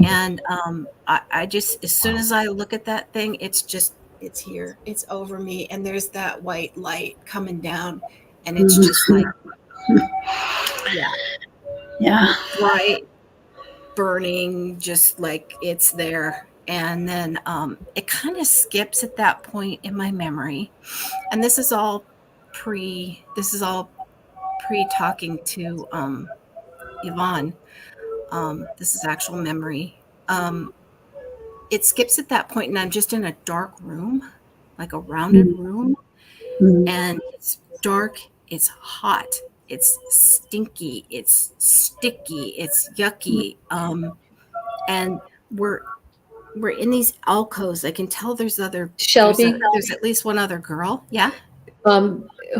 S4: And I just, as soon as I look at that thing, it's here, it's over me, and there's that white light coming down, and it's just like,
S5: Yeah.
S4: bright, burning, just like it's there. And then it kind of skips at that point in my memory. And this is all pre talking to Yvonne. This is actual memory. It skips at that point, and I'm just in a dark room, like a rounded room, and it's dark, it's hot, it's stinky, it's sticky, it's yucky, and we're in these alcoves. I can tell there's
S2: Shelby,
S4: there's at least one other girl. Yeah.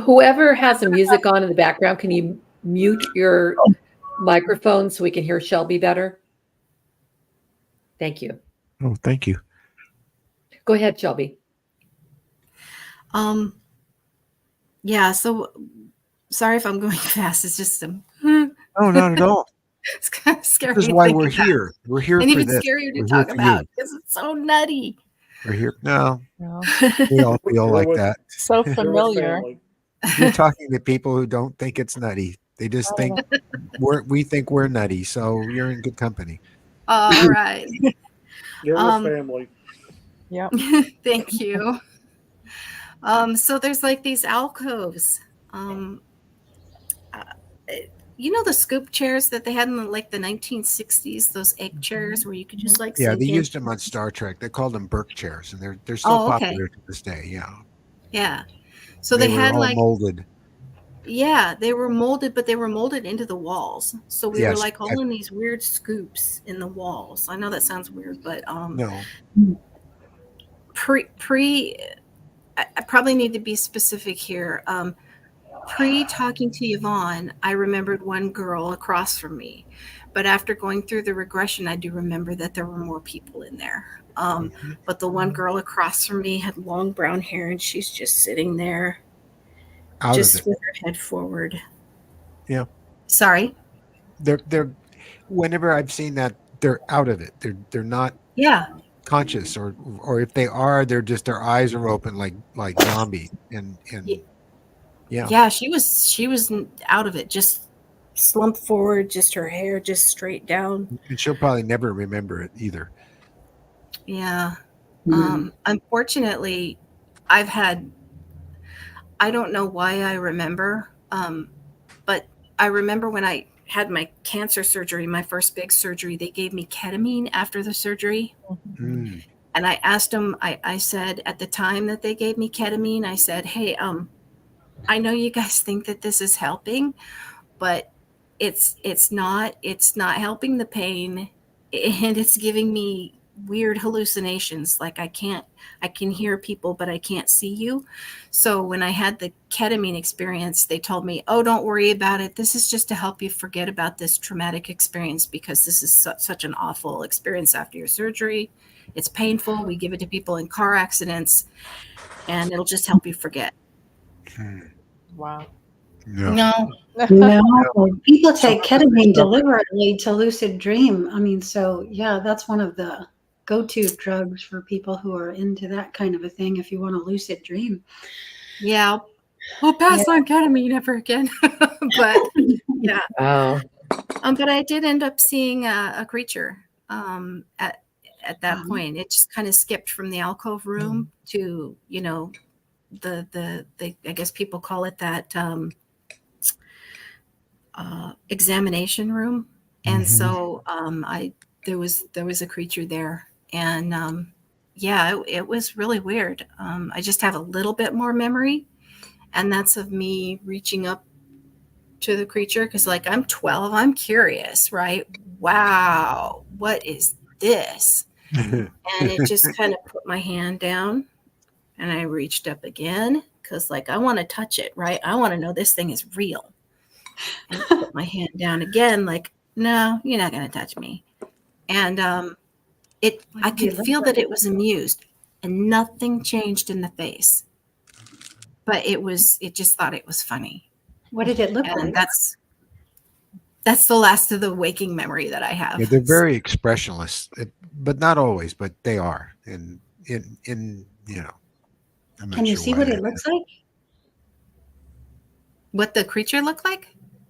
S2: Whoever has the music on in the background, can you mute your microphone so we can hear Shelby better? Thank you.
S1: Oh, thank you.
S2: Go ahead, Shelby.
S4: Yeah. So sorry if I'm going fast. It's just
S1: Oh, not at all.
S4: it's kind of scary.
S1: This is why we're here. We're here
S4: And
S1: for
S4: even
S1: this.
S4: scarier to
S1: We're
S4: talk
S1: here for
S4: about,
S1: you.
S4: because it's so nutty.
S1: We're here. No,
S6: No.
S1: we all feel
S3: You're
S1: like
S3: with-
S1: that.
S6: So
S3: You're with
S6: familiar.
S3: family.
S1: You're talking to people who don't think it's nutty. They just think we think we're nutty. So you're in good company.
S4: All right.
S3: You're
S4: Um,
S3: with family.
S6: Yep.
S4: Thank you. So there's like these alcoves. You know the scoop chairs that they had in the 1960s, those egg chairs where you could just like
S1: Yeah,
S4: sink
S1: they
S4: in?
S1: used them on Star Trek. They called them Burke chairs, and they're still
S4: Oh, okay.
S1: popular to this day. Yeah.
S4: Yeah. So they
S1: were
S4: had
S1: all
S4: like,
S1: molded.
S4: yeah, they were molded, but they were molded into the walls. So we were
S1: Yes,
S4: like all in these weird scoops in the walls. I know that sounds weird, but
S1: No.
S4: I probably need to be specific here. Pre talking to Yvonne, I remembered one girl across from me, but after going through the regression, I do remember that there were more people in there. But the one girl across from me had long brown hair, and she's just sitting there,
S1: Out
S4: just
S1: of it.
S4: with her head forward.
S1: Yeah.
S4: Sorry.
S1: They're whenever I've seen that, they're out of it. They're not
S4: Yeah.
S1: conscious, or if they are, they're just, their eyes are open like zombie. And yeah.
S4: Yeah, she was out of it, just slumped forward, just her hair just straight down.
S1: And she'll probably never remember it either.
S4: Yeah. Unfortunately, I don't know why I remember, but I remember when I had my cancer surgery, my first big surgery, they gave me ketamine after the surgery.
S1: Mm.
S4: And I asked them, I said, at the time that they gave me ketamine, I said, hey, I know you guys think that this is helping, but it's not helping the pain, and it's giving me weird hallucinations. Like I can hear people, but I can't see you. So when I had the ketamine experience, they told me, oh, don't worry about it. This is just to help you forget about this traumatic experience, because this is such an awful experience after your surgery. It's painful. We give it to people in car accidents, and it'll just help you forget.
S6: Wow.
S1: No.
S5: No, people take ketamine deliberately to lucid dream. I mean, so yeah, that's one of the go-to drugs for people who are into that kind of a thing. If you want to lucid dream,
S4: Yeah, I'll pass on ketamine ever again. But yeah,
S2: Oh,
S4: but I did end up seeing a creature at that point. It just kind of skipped from the alcove room to, you know, the I guess people call it that examination room. And so there was a creature there, and yeah, it was really weird. I just have a little bit more memory, and that's of me reaching up to the creature, because like I'm 12, I'm curious, right? wow, what is this? And it just kind of put my hand down, and I reached up again because, like, I want to touch it, right? I want to know this thing is real. And put my hand down again, like, no, you're not going to touch me. And I could feel that it was amused, and nothing changed in the face. But it just thought it was funny.
S5: What did it look
S4: And
S5: like?
S4: that's the last of the waking memory that I have.
S1: Yeah, they're very expressionless, but not always, but they are. And in I'm not
S5: Can you
S1: sure
S5: see
S1: why
S5: what
S1: that
S5: it looks
S1: is.
S5: like?
S4: What the creature looked like?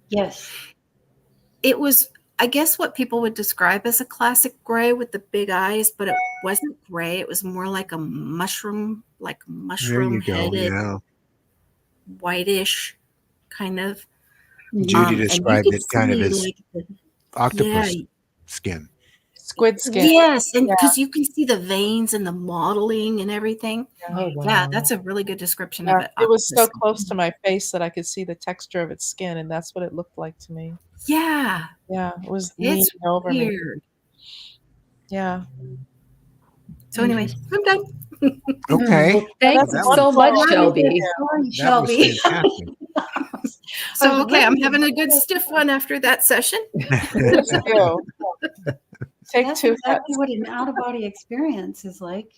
S5: Yes.
S4: It was, I guess, what people would describe as a classic gray with the big eyes, but it wasn't gray. It was more like a mushroom,
S1: There you go.
S4: headed,
S1: Yeah.
S4: whitish kind of.
S1: Judy
S4: And you
S1: described
S4: could
S1: it kind of
S4: see,
S1: as
S4: like,
S1: octopus skin.
S6: Squid skin.
S4: yes, and
S6: Yeah.
S4: because you can see the veins and the modeling and everything.
S2: Oh, wow.
S4: Yeah, that's a really good description
S6: Yeah,
S4: of it.
S6: it was so
S4: Octopus.
S6: close to my face that I could see the texture of its skin, and that's what it looked like to me.
S4: Yeah,
S6: Yeah, it was
S4: it's
S6: leaning over me.
S4: weird.
S6: Yeah.
S4: So anyway, I'm done.
S1: Okay.
S2: Well, thanks
S1: That
S2: so
S1: was-
S2: much,
S5: Wonderful.
S2: Shelby.
S5: Sorry,
S1: That was
S5: Shelby.
S1: fantastic.
S4: So
S5: was
S4: okay, I'm
S5: really
S4: having a good stiff one after that session.
S6: Please do. Take
S5: That's
S6: two
S5: exactly
S6: hits.
S5: what an out-of-body experience is like.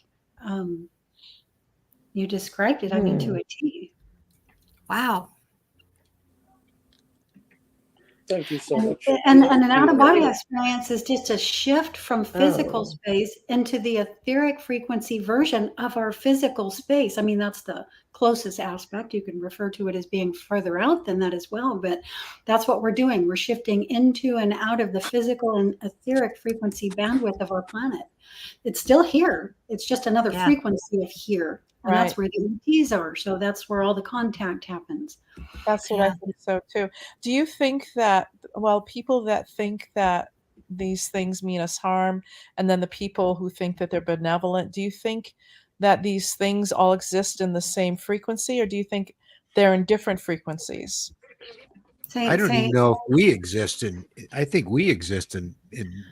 S5: You described it, I mean, to a T.
S4: Wow.
S3: Thank you so
S5: And,
S3: much.
S5: and an out-of-body experience is just a shift from
S2: Oh.
S5: physical space into the etheric frequency version of our physical space. I mean, that's the closest aspect. You can refer to it as being further out than that as well, but that's what we're doing. We're shifting into and out of the physical and etheric frequency bandwidth of our planet. It's still here. It's just another
S4: Yeah.
S5: frequency of here. And that's
S6: Right.
S5: where the ETs are. So that's where all the contact happens.
S6: That's what I think so too. Do you think that, well, people that think that these things mean us harm, and then the people who think that they're benevolent, do you think that these things all exist in the same frequency, or do you think they're in different frequencies?
S1: I don't even know if we exist in. I think we exist in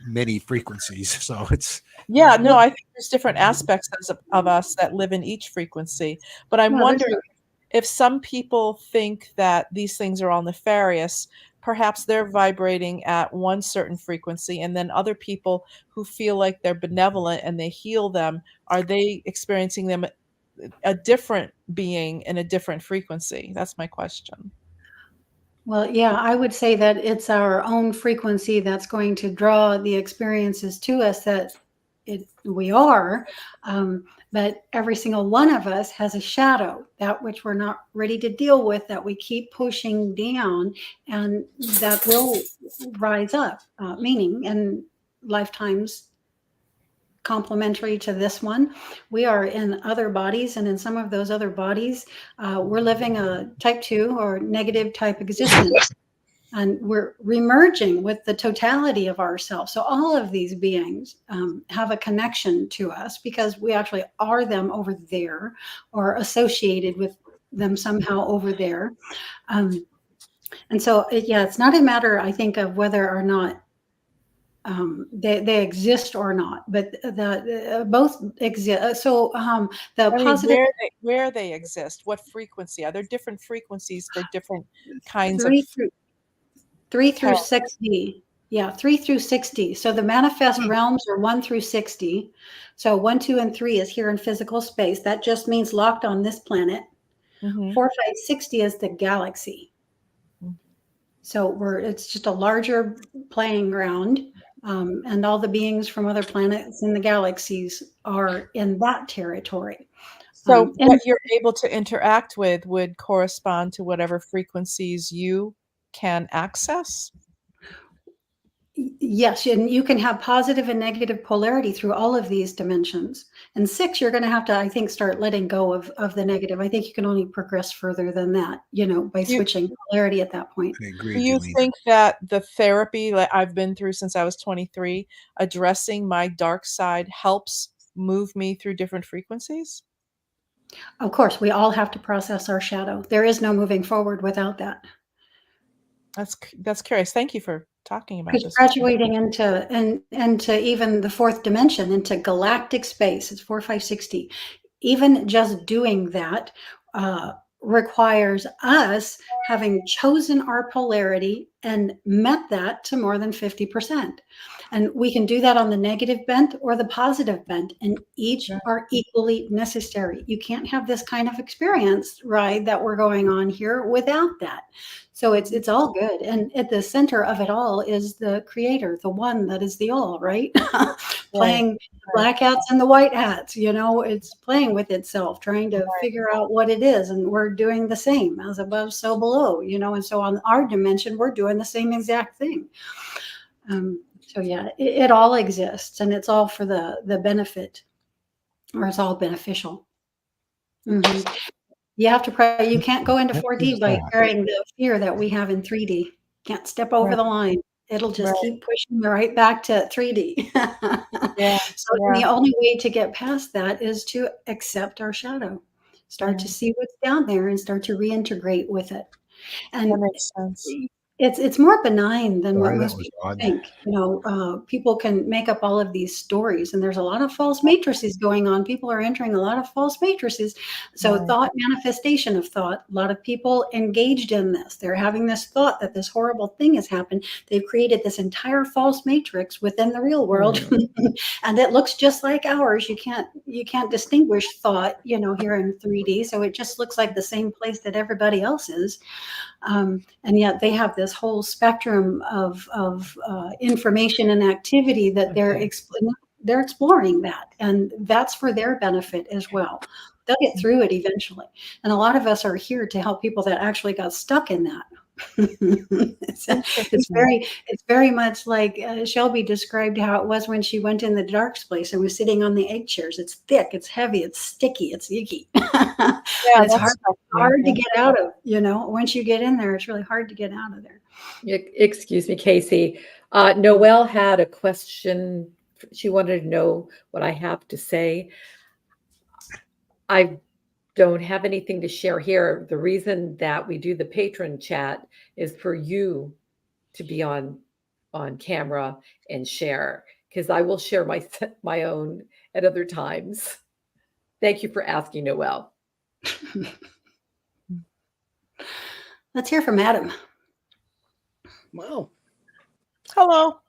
S1: many frequencies. So it's
S6: Yeah, no, I think there's different aspects of us that live in each frequency. But I'm wondering if some people think that these things are all nefarious, perhaps they're vibrating at one certain frequency, and then other people who feel like they're benevolent and they heal them, are they experiencing them a different being in a different frequency? That's my question.
S5: Well, yeah, I would say that it's our own frequency that's going to draw the experiences to us that we are. But every single one of us has a shadow, that which we're not ready to deal with, that we keep pushing down, and that will rise up, meaning in lifetimes complementary to this one. We are in other bodies, and in some of those other bodies, we're living a type 2 or negative type existence. And we're remerging with the totality of ourselves. So all of these beings have a connection to us because we actually are them over there, or associated with them somehow over there. And so, yeah, it's not a matter, I think, of whether or not they exist or not, but both exist. So the positive,
S6: where they exist, what frequency? Are there different frequencies for different kinds of
S5: 3 through 60? Yeah, 3 through 60. So the manifest realms are 1 through 60. So 1, 2, and 3 is here in physical space. That just means locked on this planet. 4, 5, 60 is the galaxy. So it's just a larger playing ground. And all the beings from other planets in the galaxies are in that territory.
S6: So what you're able to interact with would correspond to whatever frequencies you can access?
S5: Yes, and you can have positive and negative polarity through all of these dimensions. And 6, you're going to have to, I think, start letting go of the negative. I think you can only progress further than that, by switching polarity at that point.
S1: I agree.
S6: Do you think that the therapy that I've been through since I was 23, addressing my dark side, helps move me through different frequencies?
S5: Of course, we all have to process our shadow. There is no moving forward without that.
S6: That's curious. Thank you for talking about
S5: Because
S6: this.
S5: graduating into even the fourth dimension, into galactic space, it's 4, 5, 6D. Even just doing that requires us having chosen our polarity and met that to more than 50%. And we can do that on the negative bent or the positive bent, and each are equally necessary. You can't have this kind of experience, right, that we're going on here without that. So it's all good. And at the center of it all is the creator, the one that is the all, right? Playing the black hats and the white hats, it's playing with itself, trying to figure out what it is. And we're doing the same, as above, so below, and so on our dimension, we're doing the same exact thing. So yeah, it all exists, and it's all for the benefit, or it's all beneficial. Mm-hmm. You have to pray. You can't go into 4D by carrying the fear that we have in 3D. Can't step over the line. It'll just keep pushing you right back to 3D. So the only way to get past that is to accept our shadow, start to see what's down there, and start to reintegrate with it. And
S6: that makes sense.
S5: It's more benign than what
S1: Sorry, that
S5: most
S1: was
S5: people
S1: odd.
S5: think. People can make up all of these stories, and there's a lot of false matrices going on. People are entering a lot of false matrices. So thought, manifestation of thought, a lot of people engaged in this. They're having this thought that this horrible thing has happened. They've created this entire false matrix within the real world, and it looks just like ours. You can't distinguish thought, here in 3D. So it just looks like the same place that everybody else is. And yet they have this whole spectrum of information and activity that they're exploring that, and that's for their benefit as well. They'll get through it eventually, and a lot of us are here to help people that actually got stuck in that. It's very much like Shelby described how it was when she went in the dark place and was sitting on the egg chairs. It's thick, it's heavy, it's sticky, it's icky. It's hard to get out of. Once you get in there, it's really hard to get out of there.
S2: Excuse me, Casey. Noelle had a question. She wanted to know what I have to say. I don't have anything to share here. The reason that we do the patron chat is for you to be on camera and share, because I will share my own at other times. Thank you for asking, Noelle.
S5: Let's hear from Adam.
S3: Wow.
S6: Hello.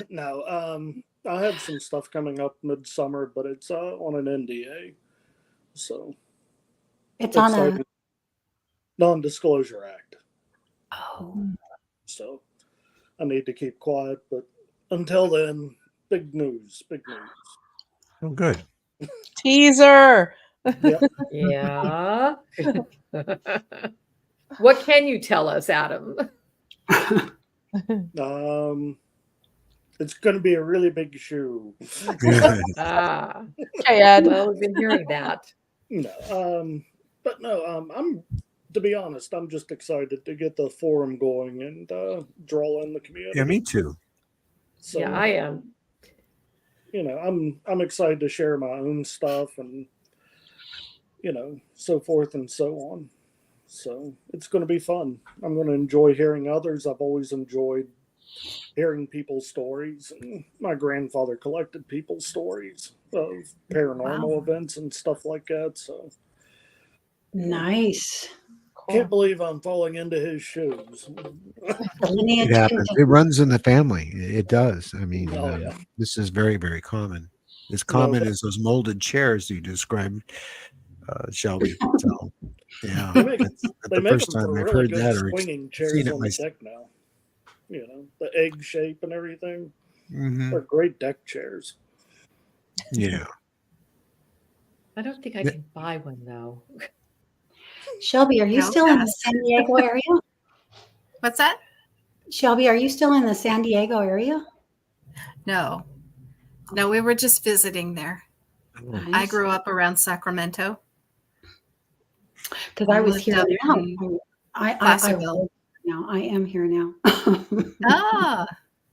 S3: No, I have some stuff coming up midsummer, but it's on an NDA. So
S5: it's on a
S3: non-disclosure act.
S5: Oh.
S3: So I need to keep quiet, but until then, big news.
S1: Oh, good.
S6: Teaser.
S2: Yeah. What can you tell us, Adam?
S3: It's going to be a really big shoe.
S6: Okay, Ed.
S2: Well, we've been hearing that.
S3: But no, I'm, to be honest, I'm just excited to get the forum going and draw in the community.
S1: Yeah, me too.
S3: So,
S2: yeah, I am.
S3: I'm excited to share my own stuff and so forth and so on. So it's going to be fun. I'm going to enjoy hearing others. I've always enjoyed hearing people's stories. And my grandfather collected people's stories of paranormal events and stuff like that. So
S5: nice.
S3: Can't believe I'm falling into his shoes.
S1: It happens. It runs in the family. It does. I mean,
S3: yeah.
S1: This is very, very common. As common as those molded chairs you described, Shelby. So, yeah, that's the first time I've heard that or
S3: swinging chairs
S1: seen it
S3: on the deck now. The egg shape and everything.
S1: Mm-hmm.
S3: They're great deck chairs.
S1: Yeah.
S2: I don't think I can buy one though.
S5: Shelby, are you still in the San Diego area?
S4: What's that?
S5: Shelby, are you still in the San Diego area?
S4: No, we were just visiting there.
S5: Nice.
S4: I grew up around Sacramento.
S5: Because I was here now. I am here now.
S4: Oh,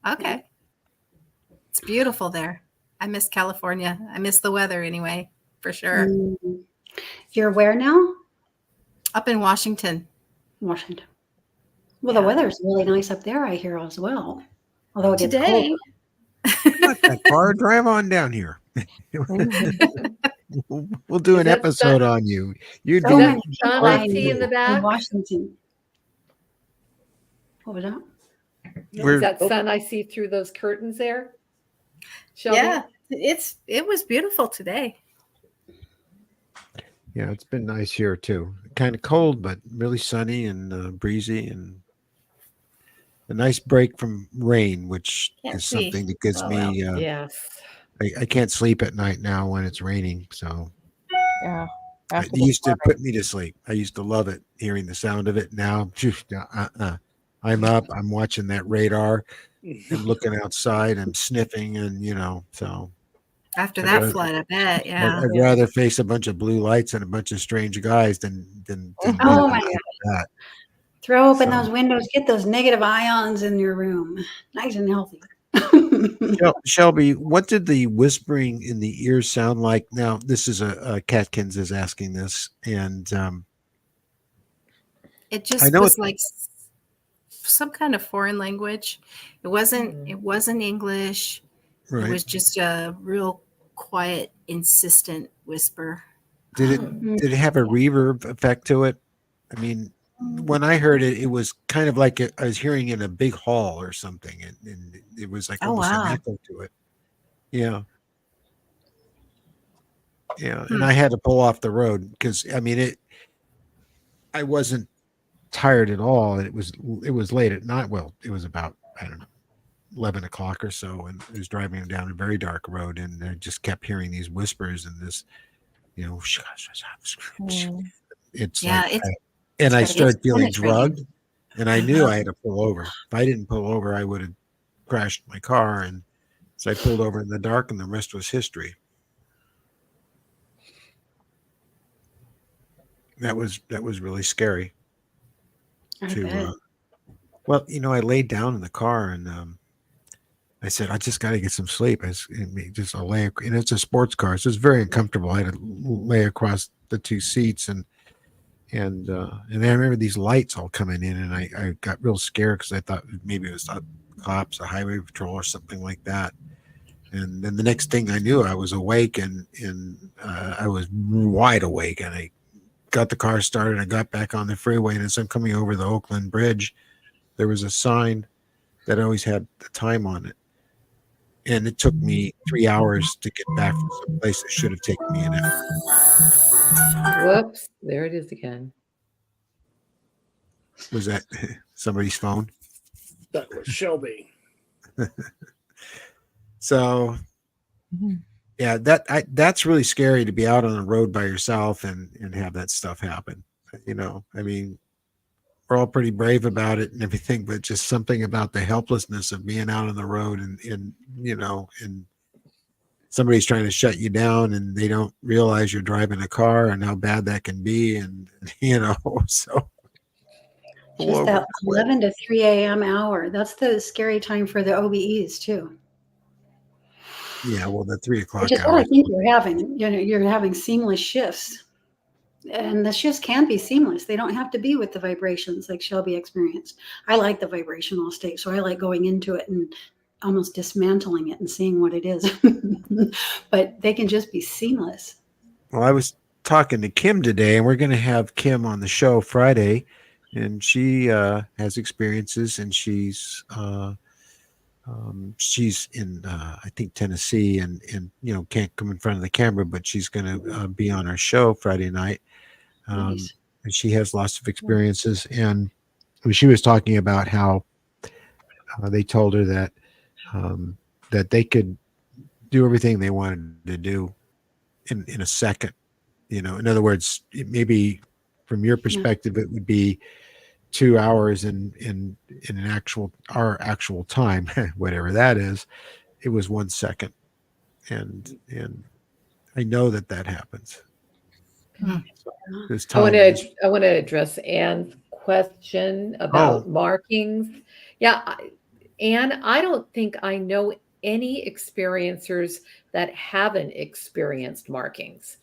S4: okay. It's beautiful there. I miss California. I miss the weather anyway, for sure.
S5: You're where now?
S4: Up in Washington.
S5: Washington. Well, the weather's really nice up there, I hear as well. Although it gets
S4: Today.
S5: cold.
S1: Not that far. Drive on down here. We'll do
S2: Is
S1: an
S2: that
S1: episode on you. You'd
S5: So
S2: Is
S1: be
S2: that
S5: many
S2: sun
S5: people
S2: I see in the
S5: in
S2: back?
S5: Washington. What was that?
S2: Is that sun I see through those curtains there? Shelby?
S4: Yeah, it was beautiful today.
S1: Yeah, it's been nice here too. Kind of cold, but really sunny and breezy, and a nice break from rain, which
S4: Can't
S1: is
S4: see.
S1: something that gives
S4: Oh,
S1: me.
S2: Yes.
S1: I can't sleep at night now when it's raining. So
S6: Yeah.
S1: it
S6: After the
S1: used to
S6: flooding.
S1: put me to sleep. I used to love it, hearing the sound of it. Now, phew, I'm up. I'm watching that radar. I'm looking outside. I'm sniffing, and so.
S4: After
S1: I'd
S4: that
S1: rather,
S4: flood, I bet. Yeah.
S1: I'd rather face a bunch of blue lights and a bunch of strange guys than be
S5: Oh my
S1: like
S5: God.
S1: that.
S5: Throw open
S1: So-
S5: those windows, get those negative ions in your room. Nice and healthy.
S1: Shelby, what did the whispering in the ear sound like? Now, this is a Catkins is asking this, and
S4: It
S1: I
S4: just
S1: know
S4: was like some kind of foreign language. It wasn't English. It
S1: right.
S4: was just a real quiet, insistent whisper.
S1: Did it have a reverb effect to it? I mean, when I heard it, it was kind of like I was hearing in a big hall or something, and it was like
S4: Oh,
S1: almost an
S4: wow.
S1: echo to it. Yeah. Yeah, and I had to pull off the road because I mean I wasn't tired at all, and it was late at night. Well, it was about, I don't know, 11 o'clock or so, and I was driving down a very dark road, and I just kept hearing these whispers and this, it's
S4: Yeah,
S1: like,
S4: it's
S1: and I started feeling
S4: penetrating.
S1: drugged, and I knew I had to pull over. If I didn't pull over, I would have crashed my car, and so I pulled over in the dark, and the rest was history. That was really scary. Well, I laid down in the car, and I said, I just got to get some sleep. I lay, and it's a sports car, so it's very uncomfortable. I had to lay across the two seats, and I remember these lights all coming in, and I got real scared because I thought maybe it was cops, a highway patrol, or something like that. And then the next thing I knew, I was awake, and I was wide awake, and I got the car started. I got back on the freeway, and as I'm coming over the Oakland Bridge, there was a sign that always had the time on it. And it took me 3 hours to get back from some place that should have taken me an hour.
S2: Whoops. There it is again.
S1: Was that somebody's phone?
S3: That was Shelby.
S1: So, yeah, that's really scary to be out on the road by yourself and have that stuff happen. I mean, we're all pretty brave about it and everything, but just something about the helplessness of being out on the road and somebody's trying to shut you down and they don't realize you're driving a car and how bad that can be. And, so.
S5: Just that 11 to 3 a.m. hour. That's the scary time for the OBEs too.
S1: Yeah, well, the 3 o'clock
S5: Which is what I think you're having. You're having seamless shifts. And the shifts can be seamless. They don't have to be with the vibrations like Shelby experienced. I like the vibrational state, so I like going into it and almost dismantling it and seeing what it is. But they can just be seamless.
S1: Well, I was talking to Kim today, and we're going to have Kim on the show Friday, and she has experiences, and she's in I think Tennessee, and can't come in front of the camera, but she's going to be on our show Friday night.
S5: Nice.
S1: And she has lots of experiences, and she was talking about how they told her that that they could do everything they wanted to do in a second. In other words, maybe from your perspective, it would be 2 hours in our actual time, whatever that is. It was 1 second, and I know that happens.
S2: I want to address Anne's question about markings. Yeah, Anne, I don't think I know any experiencers that haven't experienced markings.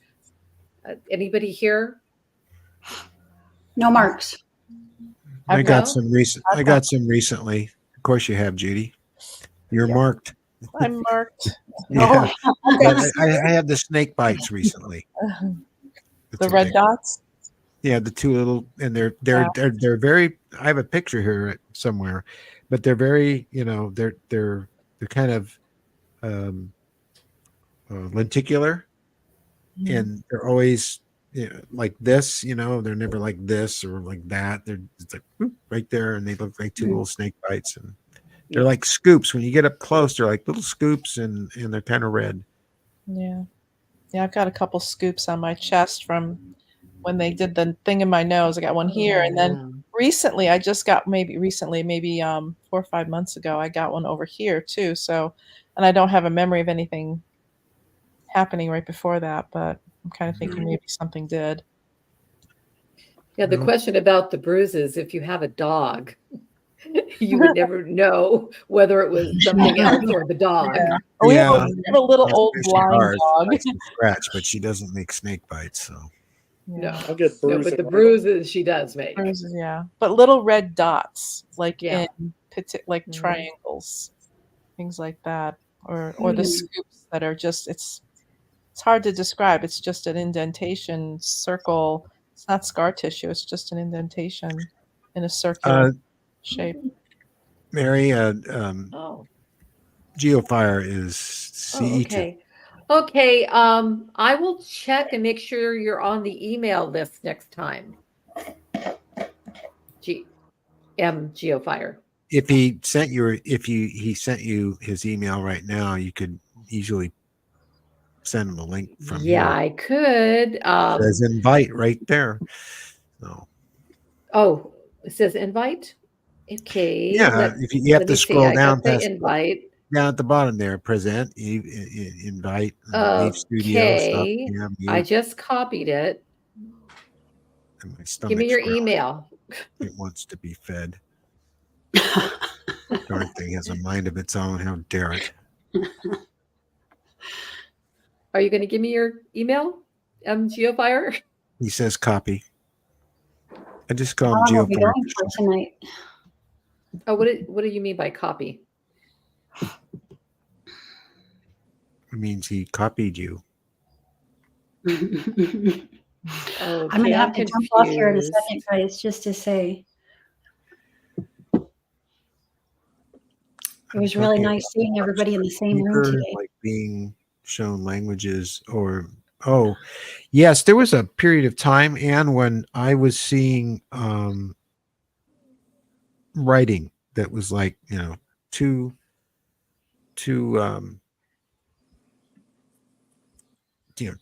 S2: Anybody here?
S5: No marks.
S6: I've
S1: got
S2: No?
S1: some recent. I got some recently. Of course, you have, Judy. You're
S6: Yeah.
S1: marked.
S6: I'm marked.
S1: Yeah,
S5: Oh,
S1: I had the snake bites recently. That's
S6: The
S1: what
S6: red
S1: they.
S6: dots.
S1: Yeah, the two little, and
S6: Yeah.
S1: they're very. I have a picture here somewhere, but they're very. They're kind of um, lenticular,
S6: Mhm.
S1: and they're always like this. They're never like this or like that. They're just like whoop, right there, and they look like two little snake bites, and they're like scoops. When you get up close, they're like little scoops, and they're kind of red.
S6: Yeah. Yeah, I've got a couple scoops on my chest from when they did the thing in my nose. I got one here, and then recently, I just got maybe 4 or 5 months ago, I got one over here too. So, and I don't have a memory of anything happening right before that, but I'm kind of thinking maybe something did.
S2: Yeah, the
S1: No.
S2: question about the bruises, if you have a dog, you would never know whether it was something else or the dog.
S6: Yeah. We have
S1: Yeah,
S6: a little old
S1: especially
S6: blind
S1: ours
S6: dog.
S1: likes to scratch, but she doesn't make snake bites. So
S2: No,
S3: I get
S2: no,
S3: bruising.
S2: but the bruises she does make.
S6: Bruises, yeah. But little red dots, like
S2: Yeah.
S6: in like
S2: Mhm.
S6: triangles, things like that, or the
S5: Mhm.
S6: scoops that are just it's hard to describe. It's just an indentation circle. It's not scar tissue. It's just an indentation in a circular shape.
S1: Mary,
S2: Oh,
S1: Geofire is CE2.
S2: okay. Okay, I will check and make sure you're on the email list next time. Geofire.
S1: If he sent you his email right now, you could easily send him a link from
S2: Yeah,
S1: here.
S2: I could.
S1: It says invite right there. So
S2: Oh, it says invite? Okay,
S1: yeah, if you have
S2: let
S1: to
S2: me see.
S1: scroll
S2: I
S1: down
S2: got the
S1: past
S2: invite.
S1: down at the bottom there, present, invite, leave studio, stop,
S2: Okay, I
S1: mute,
S2: just copied it.
S1: and my
S2: Give me
S1: stomach's
S2: your
S1: growling.
S2: email.
S1: It wants to be fed. Darn thing has a mind of its own. How dare it?
S2: Are you going to give me your email, Geofire?
S1: He says copy. I just call
S5: How
S1: him
S5: long are we
S1: Geofire.
S5: going for tonight?
S2: Oh, what do you mean by copy?
S1: It means he copied you.
S2: Okay,
S5: I'm going to have to jump off here in a
S2: confused.
S5: second, guys, just to say it was really nice seeing everybody in the same room today.
S1: Like being shown languages yes, there was a period of time, Anne, when I was seeing writing that was like, two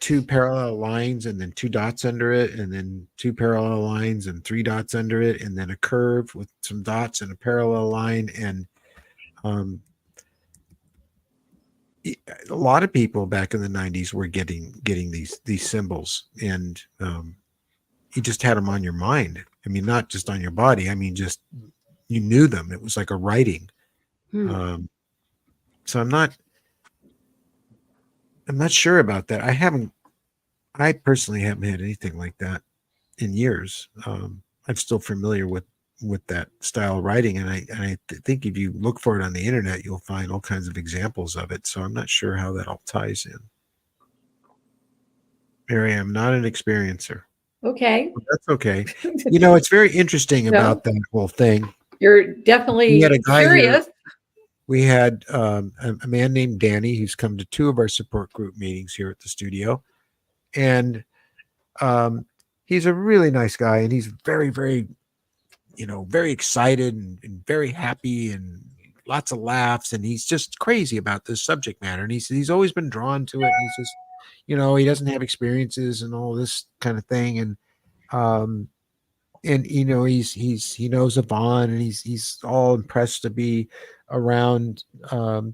S1: two parallel lines and then two dots under it, and then two parallel lines and three dots under it, and then a curve with some dots and a parallel line. And a lot of people back in the 90s were getting these symbols, and you just had them on your mind. I mean, not just on your body. I mean, just you knew them. It was like a writing. So I'm not sure about that. I personally haven't had anything like that in years. I'm still familiar with that style of writing, and I think if you look for it on the internet, you'll find all kinds of examples of it. So I'm not sure how that all ties in. Mary, I'm not an experiencer.
S2: Okay.
S1: Well, that's okay. It's very interesting about that whole thing.
S2: You're definitely
S1: We had a guy
S2: curious.
S1: here. We had a man named Danny who's come to 2 of our support group meetings here at the studio, and he's a really nice guy, and he's very, very, very excited and very happy and lots of laughs, and he's just crazy about this subject matter. And he's always been drawn to it. And he's just, he doesn't have experiences and all this kind of thing, and he knows Yvonne, and he's all impressed to be around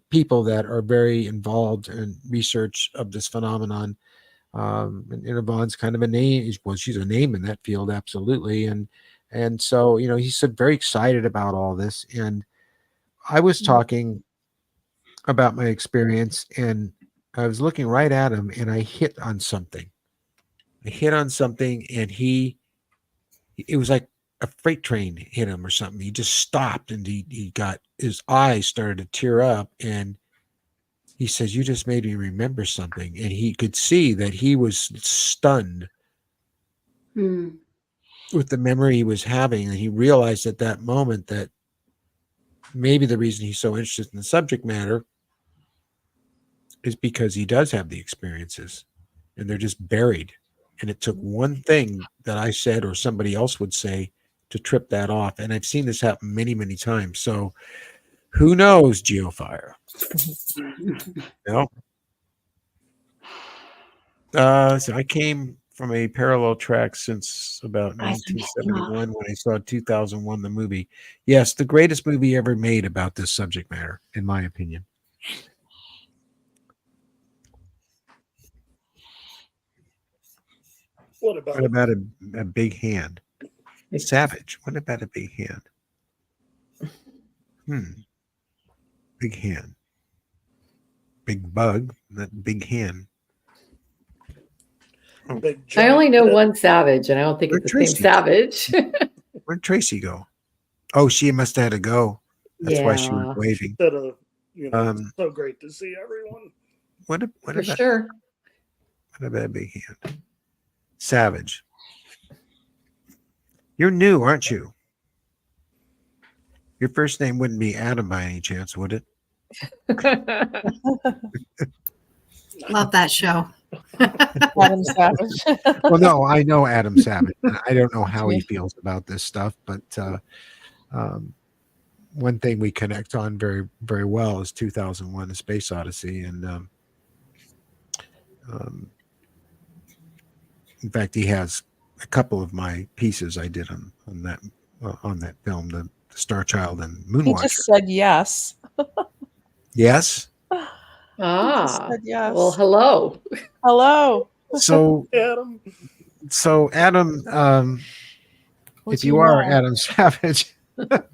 S1: people that are very involved in research of this phenomenon. And Yvonne's kind of a name. Well, she's a name in that field, absolutely. And so he's very excited about all this. And I was talking about my experience, and I was looking right at him, and I hit on something. And it was like a freight train hit him or something. He just stopped and he got his eyes started to tear up, and he says, "You just made me remember something." And he could see that he was stunned with the memory he was having, and he realized at that moment that maybe the reason he's so interested in the subject matter is because he does have the experiences, and they're just buried. And it took one thing that I said or somebody else would say to trip that off. And I've seen this happen many, many times. So who knows, Geofire? No. So I came from a parallel track since about 1971 when I saw 2001, the movie. Yes, the greatest movie ever made about this subject matter, in my opinion.
S3: What about
S1: a big hand? Savage. What about a big hand? Big hand. Big bug, that big hand.
S3: Big
S2: I only know
S3: giant-
S2: one Savage, and I don't think
S1: Where'd
S2: it's the
S1: Tracy
S2: same Savage.
S1: Where'd Tracy go? Oh, she must have had to go. That's why she was
S2: Yeah.
S1: waving.
S3: Instead of, so great to see everyone.
S1: What
S2: For
S1: about
S2: sure.
S1: what about a big hand? Savage. You're new, aren't you? Your first name wouldn't be Adam by any chance, would it?
S4: Love that show.
S6: Adam Savage.
S1: Well, no, I know Adam Savage. I don't know how he feels about this stuff, but one thing we connect on very, very well is 2001: A Space Odyssey, and in fact, he has a couple of my pieces I did on that film, the Star Child and
S6: He
S1: Moonwatcher.
S6: just said yes.
S1: Yes.
S6: He just
S2: Ah.
S6: said yes.
S2: Well, hello.
S6: Hello.
S1: So
S3: Adam.
S1: If you are Adam Savage, how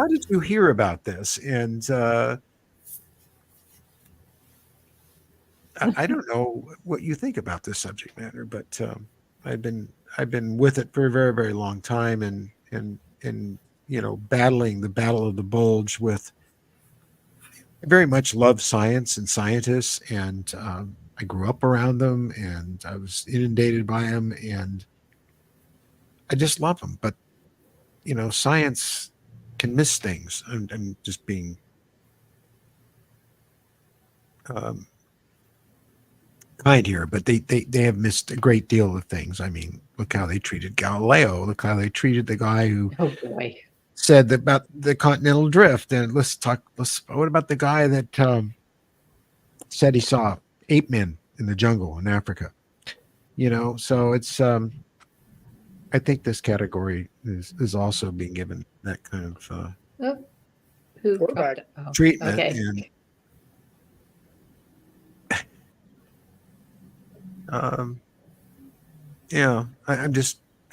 S1: did you hear about this? And I don't know what you think about this subject matter, but I've been with it for a very, very long time, and battling the battle of the bulge with. I very much love science and scientists, and I grew up around them, and I was inundated by them, and I just love them. But science can miss things. I'm just being kind here, but they have missed a great deal of things. I mean, look how they treated Galileo. Look how they treated the guy who said about the continental drift. And what about the guy that said he saw ape men in the jungle in Africa? So it's I think this category is also being given that kind of treatment.
S2: Okay.
S1: And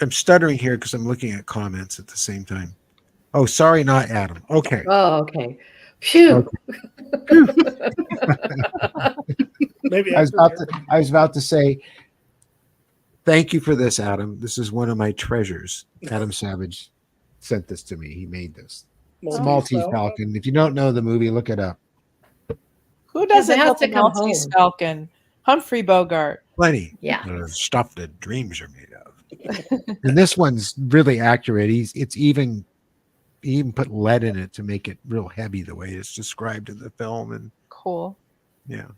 S1: I'm stuttering here because I'm looking at comments at the same time. Oh, sorry, not Adam. Okay.
S2: Oh, okay. Phew.
S1: Okay.
S3: Maybe
S1: I was about to say, thank you for this, Adam. This is one of my treasures. Adam Savage sent this to me. He made this. It's Maltese Falcon. If you don't know the movie, look it up.
S6: Who doesn't
S2: have
S6: know
S2: to
S6: the
S2: come
S6: Maltese
S2: home.
S6: Falcon? Humphrey Bogart.
S1: Plenty.
S2: Yeah.
S1: Stuff that dreams are made of. And this one's really accurate. He even put lead in it to make it real heavy the way it's described in the film. And
S6: cool.
S1: Yeah.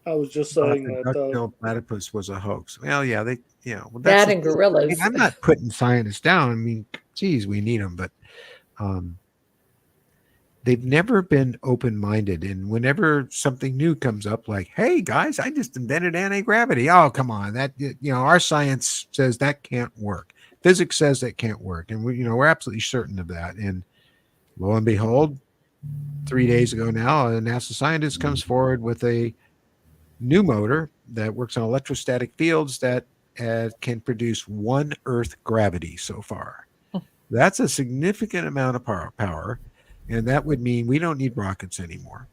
S3: I was just saying
S1: the
S3: that
S1: duck-billed platypus was a hoax. Well, yeah,
S2: that and gorillas.
S1: I'm not putting scientists down. I mean, geez, we need them, but they've never been open-minded. And whenever something new comes up, like, "Hey guys, I just invented anti-gravity." Oh, come on, that our science says that can't work. Physics says that can't work, and we're absolutely certain of that. And lo and behold, 3 days ago now, a NASA scientist comes forward with a new motor that works on electrostatic fields that can produce 1 Earth gravity so far. That's a significant amount of power, and that would mean we don't need rockets anymore.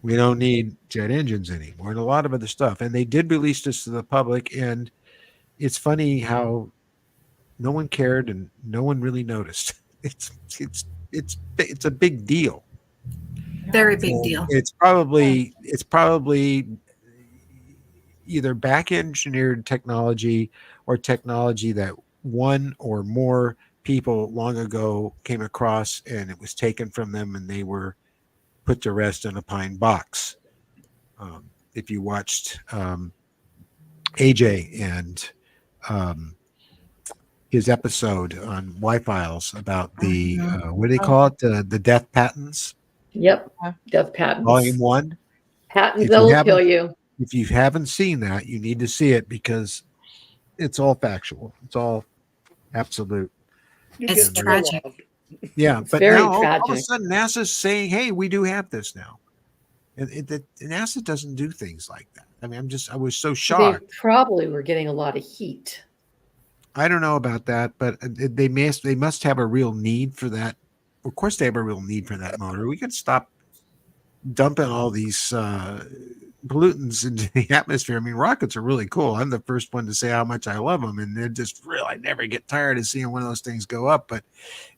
S1: We don't need jet engines anymore, and a lot of other stuff. And they did release this to the public, and it's funny how no one cared and no one really noticed. It's it's a big deal.
S4: Very big
S1: And
S4: deal.
S1: it's probably either back engineered technology or technology that one or more people long ago came across and it was taken from them and they were put to rest in a pine box. If you watched AJ and um, his episode on Y-Files about the
S4: Mhm.
S1: what do they call it, the death patents,
S2: Yep.
S6: Yeah.
S2: Death patents.
S1: volume 1.
S2: Patents
S1: If you
S2: will
S1: haven't
S2: kill you.
S1: if you haven't seen that, you need to see it because it's all factual. It's all absolute.
S3: You
S4: It's
S3: get what you
S4: tragic.
S3: love.
S1: Yeah,
S2: It's
S1: but
S2: very
S1: now all of a
S2: tragic.
S1: sudden NASA's saying, "Hey, we do have this now," and NASA doesn't do things like that. I mean, I was so
S2: They
S1: shocked.
S2: probably were getting a lot of heat.
S1: I don't know about that, but they must have a real need for that. Of course, they have a real need for that motor. We could stop dumping all these pollutants into the atmosphere. I mean, rockets are really cool. I'm the first one to say how much I love them, and they're just real. I never get tired of seeing one of those things go up. But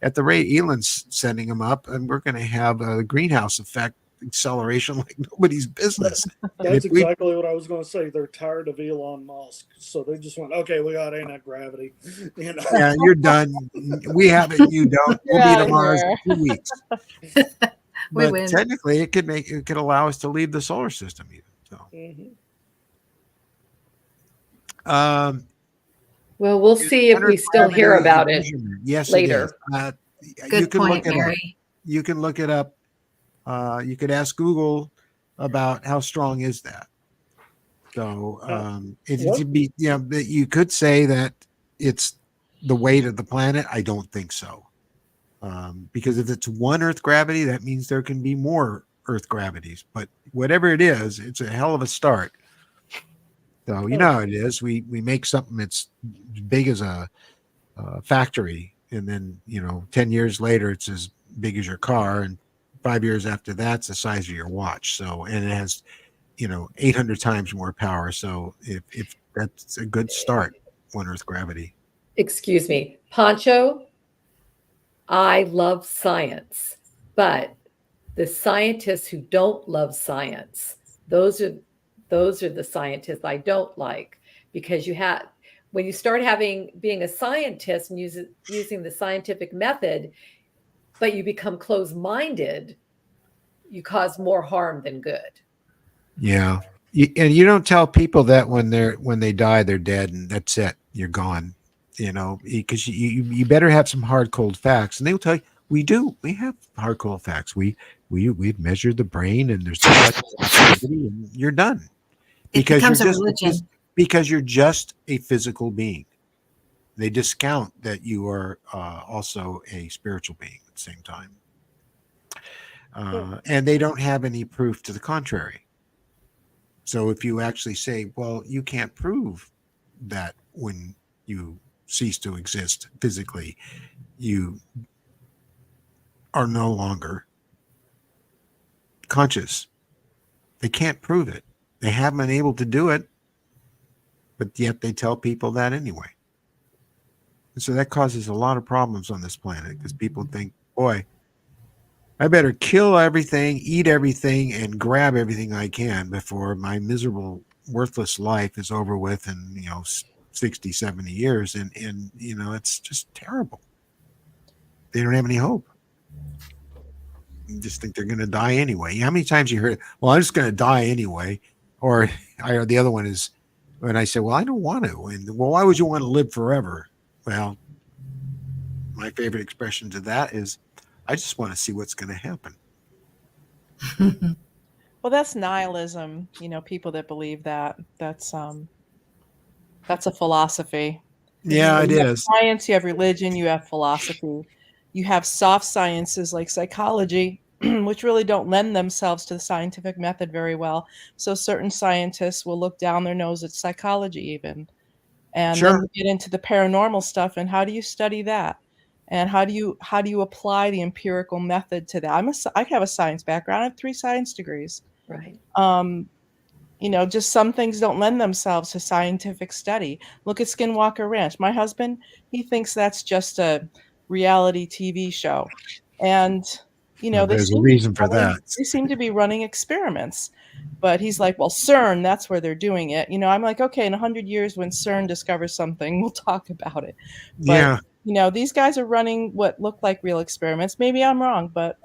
S1: at the rate Elon's sending them up, and we're going to have a greenhouse effect acceleration like nobody's business. And if
S3: That's
S1: we,
S3: exactly what I was going to say. They're tired of Elon Musk, so they just went, okay, we got anti-gravity. You know,
S1: yeah, you're done. We have it, you don't. We'll
S6: Get
S1: be
S6: out
S1: to
S6: of
S1: Mars
S6: here.
S1: in 2 weeks.
S4: We
S1: But
S4: win.
S1: technically, it could allow us to leave the solar system even. So,
S3: Mhm.
S1: um,
S2: Well, we'll
S1: is
S2: see if
S1: center
S2: we
S1: of
S2: still hear
S1: gravity a
S2: about it
S1: measurement? Yes, it is.
S2: later.
S1: You
S4: Good
S1: can look
S4: point,
S1: it up.
S4: Mary.
S1: You can look it up. You could ask Google about how strong is that. So
S3: What?
S1: you could say that it's the weight of the planet. I don't think so, because if it's one Earth gravity, that means there can be more Earth gravities. But whatever it is, it's a hell of a start. So you know how it is. We make something that's big as a factory, and then 10 years later, it's as big as your car, and 5 years after that, it's the size of your watch. So and it has 800 times more power. So if that's a good start, one Earth gravity.
S2: Excuse me. Pancho, I love science, but the scientists who don't love science, those are the scientists I don't like, because when you start being a scientist and using the scientific method, but you become closed-minded, you cause more harm than good.
S1: Yeah. And you don't tell people that when they die, they're dead and that's it. You're gone. Because you better have some hard cold facts, and they will tell you we have hard cold facts. We've measured the brain, and there's this much activity, and you're done
S4: It
S1: because
S4: becomes a religion.
S1: because you're just a physical being. They discount that you are also a spiritual being at the same time, and they don't have any proof to the contrary. So if you actually say, well, you can't prove that when you cease to exist physically, you are no longer conscious. They can't prove it. They haven't been able to do it, but yet they tell people that anyway. And so that causes a lot of problems on this planet because people think, boy, I better kill everything, eat everything, and grab everything I can before my miserable, worthless life is over with in, 60, 70 years. And it's just terrible. They don't have any hope. You just think they're going to die anyway. How many times you heard, well, I'm just going to die anyway? Or the other one is when I say, well, I don't want to. And, well, why would you want to live forever? Well, my favorite expression to that is, I just want to see what's going to happen.
S6: Well, that's nihilism. People that believe that. That's a philosophy.
S1: Yeah, it
S6: You have
S1: is.
S6: science, you have religion, you have philosophy. You have soft sciences like psychology, which really don't lend themselves to the scientific method very well. So certain scientists will look down their nose at psychology even. And then
S1: Sure.
S6: you get into the paranormal stuff, and how do you study that? And how do you apply the empirical method to that? I have a science background. I have 3 science degrees.
S2: Right.
S6: Um, just some things don't lend themselves to scientific study. Look at Skinwalker Ranch. My husband, he thinks that's just a reality TV show. And,
S1: there's a reason for that.
S6: They seem to be running experiments. But he's like, well, CERN, that's where they're doing it. I'm like, okay, in 100 years when CERN discovers something, we'll talk about it. But, these guys are running what look like real experiments. Maybe I'm wrong, but,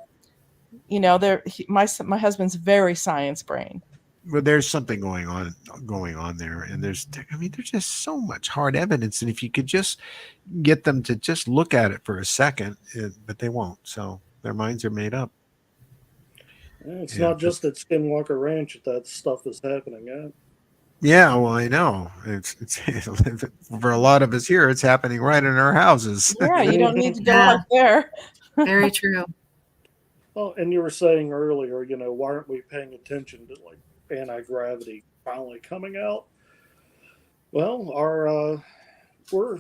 S6: my husband's very science brain.
S1: Well, there's something going on there, and there's just so much hard evidence, and if you could just get them to just look at it for a second, but they won't. So their minds are made up.
S3: It's not just at Skinwalker Ranch that stuff is happening at.
S1: Yeah, well, I know it's for a lot of us here, it's happening right in our houses.
S6: Yeah, you don't need to go out there.
S4: Very true.
S3: Well, and you were saying earlier, why aren't we paying attention to like anti-gravity finally coming out? Well, we're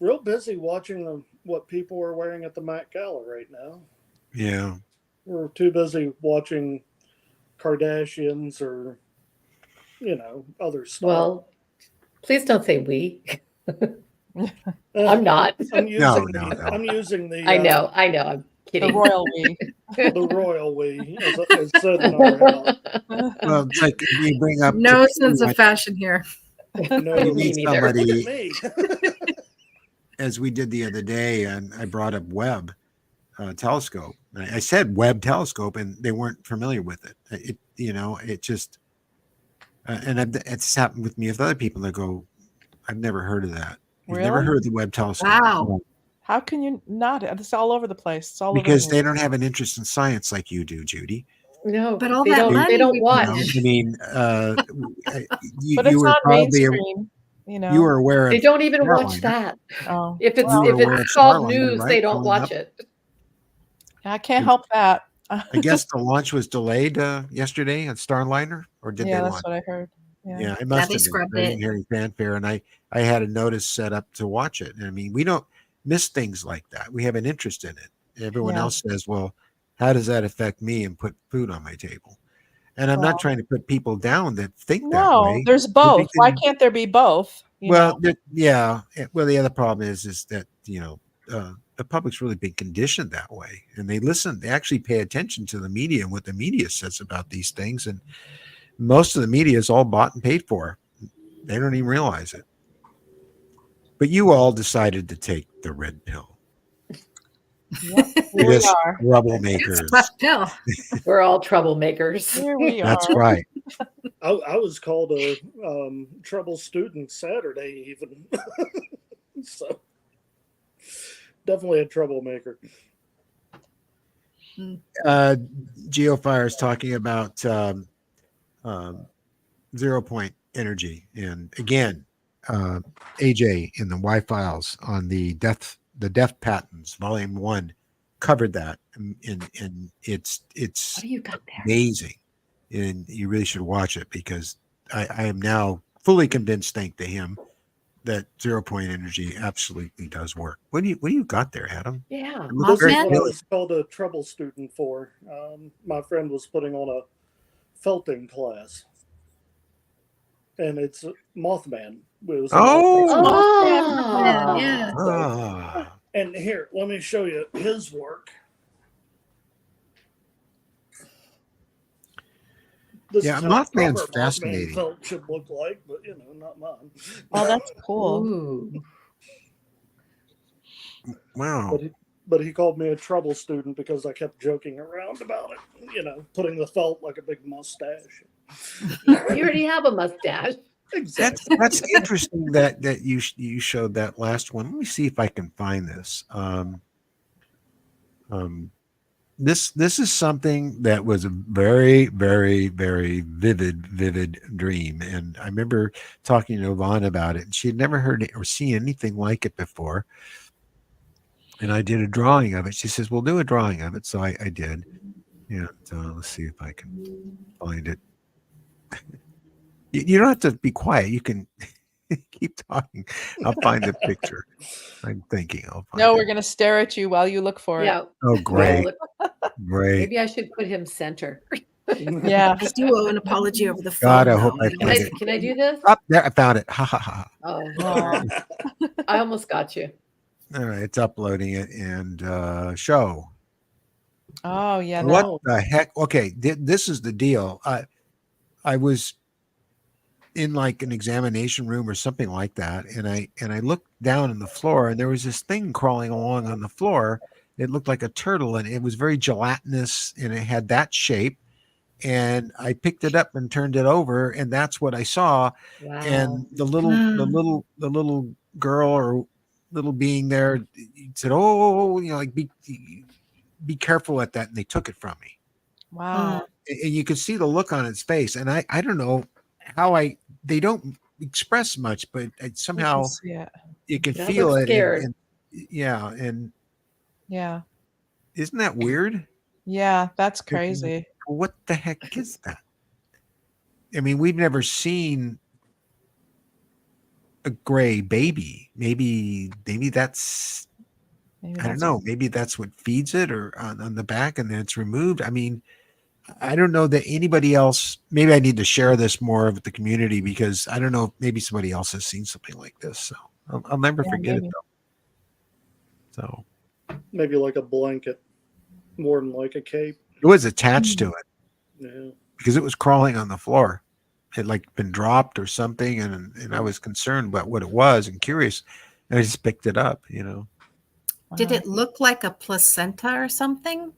S3: real busy watching what people are wearing at the Met Gala right now.
S1: Yeah.
S3: We're too busy watching Kardashians or, other stuff.
S2: Well, please don't say we. I'm not.
S3: I'm using the.
S2: I know. I'm kidding.
S6: The royal we.
S3: The royal we, as said in our house.
S1: Well, it's like you bring up
S4: no sense of fashion here.
S3: No,
S1: me neither.
S3: me.
S1: As we did the other day, and I brought up Webb telescope. I said Webb telescope, and they weren't familiar with it. It just, and it's happened with me with other people that go, I've never heard of that. You've never heard of the Webb telescope.
S4: Wow.
S6: How can you not? It's all over the place. It's all
S1: because they don't have an interest in science like you do, Judy.
S2: No,
S4: but all
S2: they
S4: that
S2: don't.
S4: money
S2: They don't watch.
S1: I mean,
S6: but it's not
S1: mainstream. You were aware of.
S2: They don't even watch that.
S6: Oh,
S2: if it's called news,
S1: right?
S2: They don't watch it.
S6: I can't help that.
S1: I guess the launch was delayed yesterday on Starliner, or did they launch?
S6: Yeah, that's what I heard.
S1: Yeah, it must have been. I didn't hear any fanfare, and I had a notice set up to watch it. I mean, we don't miss things like that. We have an interest in it. Everyone else says, well, how does that affect me and put food on my table? And I'm not trying to put people down that think that way.
S6: No, there's both. Why can't there be both?
S1: Well, the other problem is that, the public's really been conditioned that way, and they actually pay attention to the media and what the media says about these things. And most of the media is all bought and paid for. They don't even realize it. But you all decided to take the red pill.
S6: Yep, here we are.
S1: Troublemakers.
S4: Pill.
S2: We're all troublemakers.
S6: Here we are.
S1: That's right.
S3: I was called a trouble student Saturday even. So definitely a troublemaker.
S1: Geofire is talking about 0 point energy, and again, AJ in the Y files on the death patents volume 1 covered that, and it's
S2: What do you got there?
S1: amazing, and you really should watch it, because I am now fully convinced, thanks to him, that 0 point energy absolutely does work. What do you got there, Adam?
S2: Yeah,
S3: This is what I was called a trouble student for. My friend was putting on a felting class, and it's Mothman. It was
S4: Yeah.
S3: And here, let me show you his work.
S1: Mothman's fascinating.
S3: Felt should look like, but not mine.
S6: Oh, that's cool.
S2: Ooh.
S1: Wow.
S3: But he called me a trouble student because I kept joking around about it. Putting the felt like a big mustache.
S2: You already have a mustache.
S3: Exactly.
S1: That's interesting that you showed that last one. Let me see if I can find this. This is something that was a very, very, very vivid dream, and I remember talking to Yvonne about it, and she had never heard it or seen anything like it before. And I did a drawing of it. She says, "We'll do a drawing of it," so I did. Yeah, so let's see if I can find it. You don't have to be quiet. You can keep talking. I'll find the picture. I'm thinking I'll find it.
S6: We're going to stare at you while you look for it.
S1: Oh, great. Great.
S2: Maybe I should put him center.
S6: Yeah.
S4: I do owe an apology over the
S1: God,
S4: phone.
S1: I hope
S4: though.
S1: I
S2: Can
S1: find
S2: I
S1: it.
S2: can I do this?
S1: Up there, I found it. Ha ha ha.
S2: Oh,
S6: Aw.
S2: I almost got you.
S1: All right, it's uploading it and show.
S6: Oh, yeah.
S1: What
S3: Wow.
S1: the heck? Okay, this is the deal. I was in like an examination room or something like that, and I looked down on the floor, and there was this thing crawling along on the floor. It looked like a turtle, and it was very gelatinous, and it had that shape. And I picked it up and turned it over, and that's what I saw.
S2: Wow.
S1: And the
S4: Hmm.
S1: little girl or little being there said, "Oh, you know, like be careful at that," and they took it from me.
S6: Wow.
S1: And you could see the look on its face, and I don't know how they don't express much, but
S6: You can
S1: somehow
S6: see it.
S1: you can
S2: That
S1: feel
S2: looks
S1: it,
S2: scared.
S1: and yeah, and
S6: Yeah.
S1: isn't that weird?
S6: Yeah. That's
S1: Like,
S6: crazy.
S1: what the heck is that? I mean, we've never seen a gray baby. Maybe that's,
S6: Maybe
S1: I don't
S6: that's
S1: know. Maybe that's what feeds it, or on the back, and then it's removed. I mean, I don't know that anybody else. Maybe I need to share this more with the community, because I don't know. Maybe somebody else has seen something like this. So I'll never
S6: yeah,
S1: forget it
S6: maybe.
S1: though. So
S3: Maybe like a blanket, more than like a cape.
S1: it was attached to it
S3: Yeah.
S1: because it was crawling on the floor. It had like been dropped or something, and I was concerned about what it was and curious, and I just picked it up.
S4: Did
S6: Wow.
S4: it look like a placenta or something?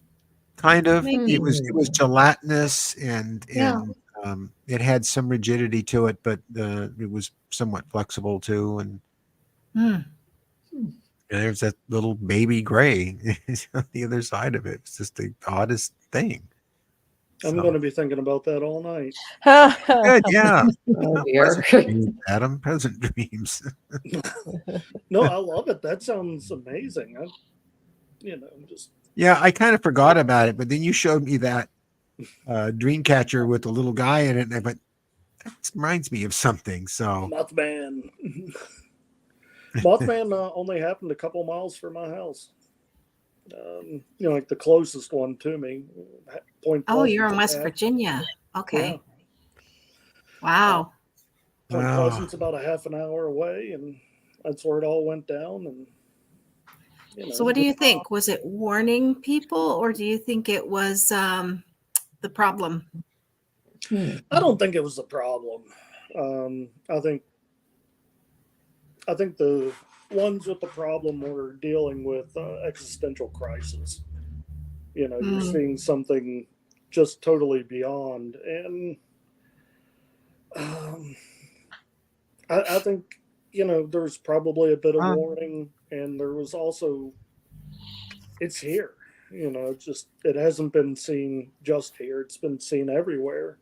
S1: Kind of.
S4: Maybe.
S1: It was gelatinous,
S2: Yeah.
S1: and it had some rigidity to it, but it was somewhat flexible too. And
S4: Hmm.
S1: there's that little baby gray on the other side of it. It's just the oddest thing.
S3: I'm going to be thinking about that all night.
S1: Good, yeah.
S2: Oh dear.
S1: Pleasant dreams, Adam. Pleasant dreams.
S3: No, I love it. That sounds amazing. Just
S1: Yeah, I kind of forgot about it, but then you showed me that dream catcher with the little guy in it, and I went, that reminds me of something. So
S3: Mothman. Mothman only happened a couple miles from my house. Like the closest one to me. Point
S4: Oh, you're in
S3: Pleasant's
S4: West Virginia. Okay.
S3: Yeah.
S4: Wow.
S3: Point
S1: Wow.
S3: Pleasant's about a half an hour away, and that's where it all went down. And
S4: So what do you think? Was it warning people, or do you think it was the problem?
S3: I don't think it was a problem. I think the ones with the problem were dealing with existential crisis. You're seeing something just totally beyond, and I think there's probably a bit of warning, and there was also it's here. It hasn't been seen just here; it's been seen everywhere.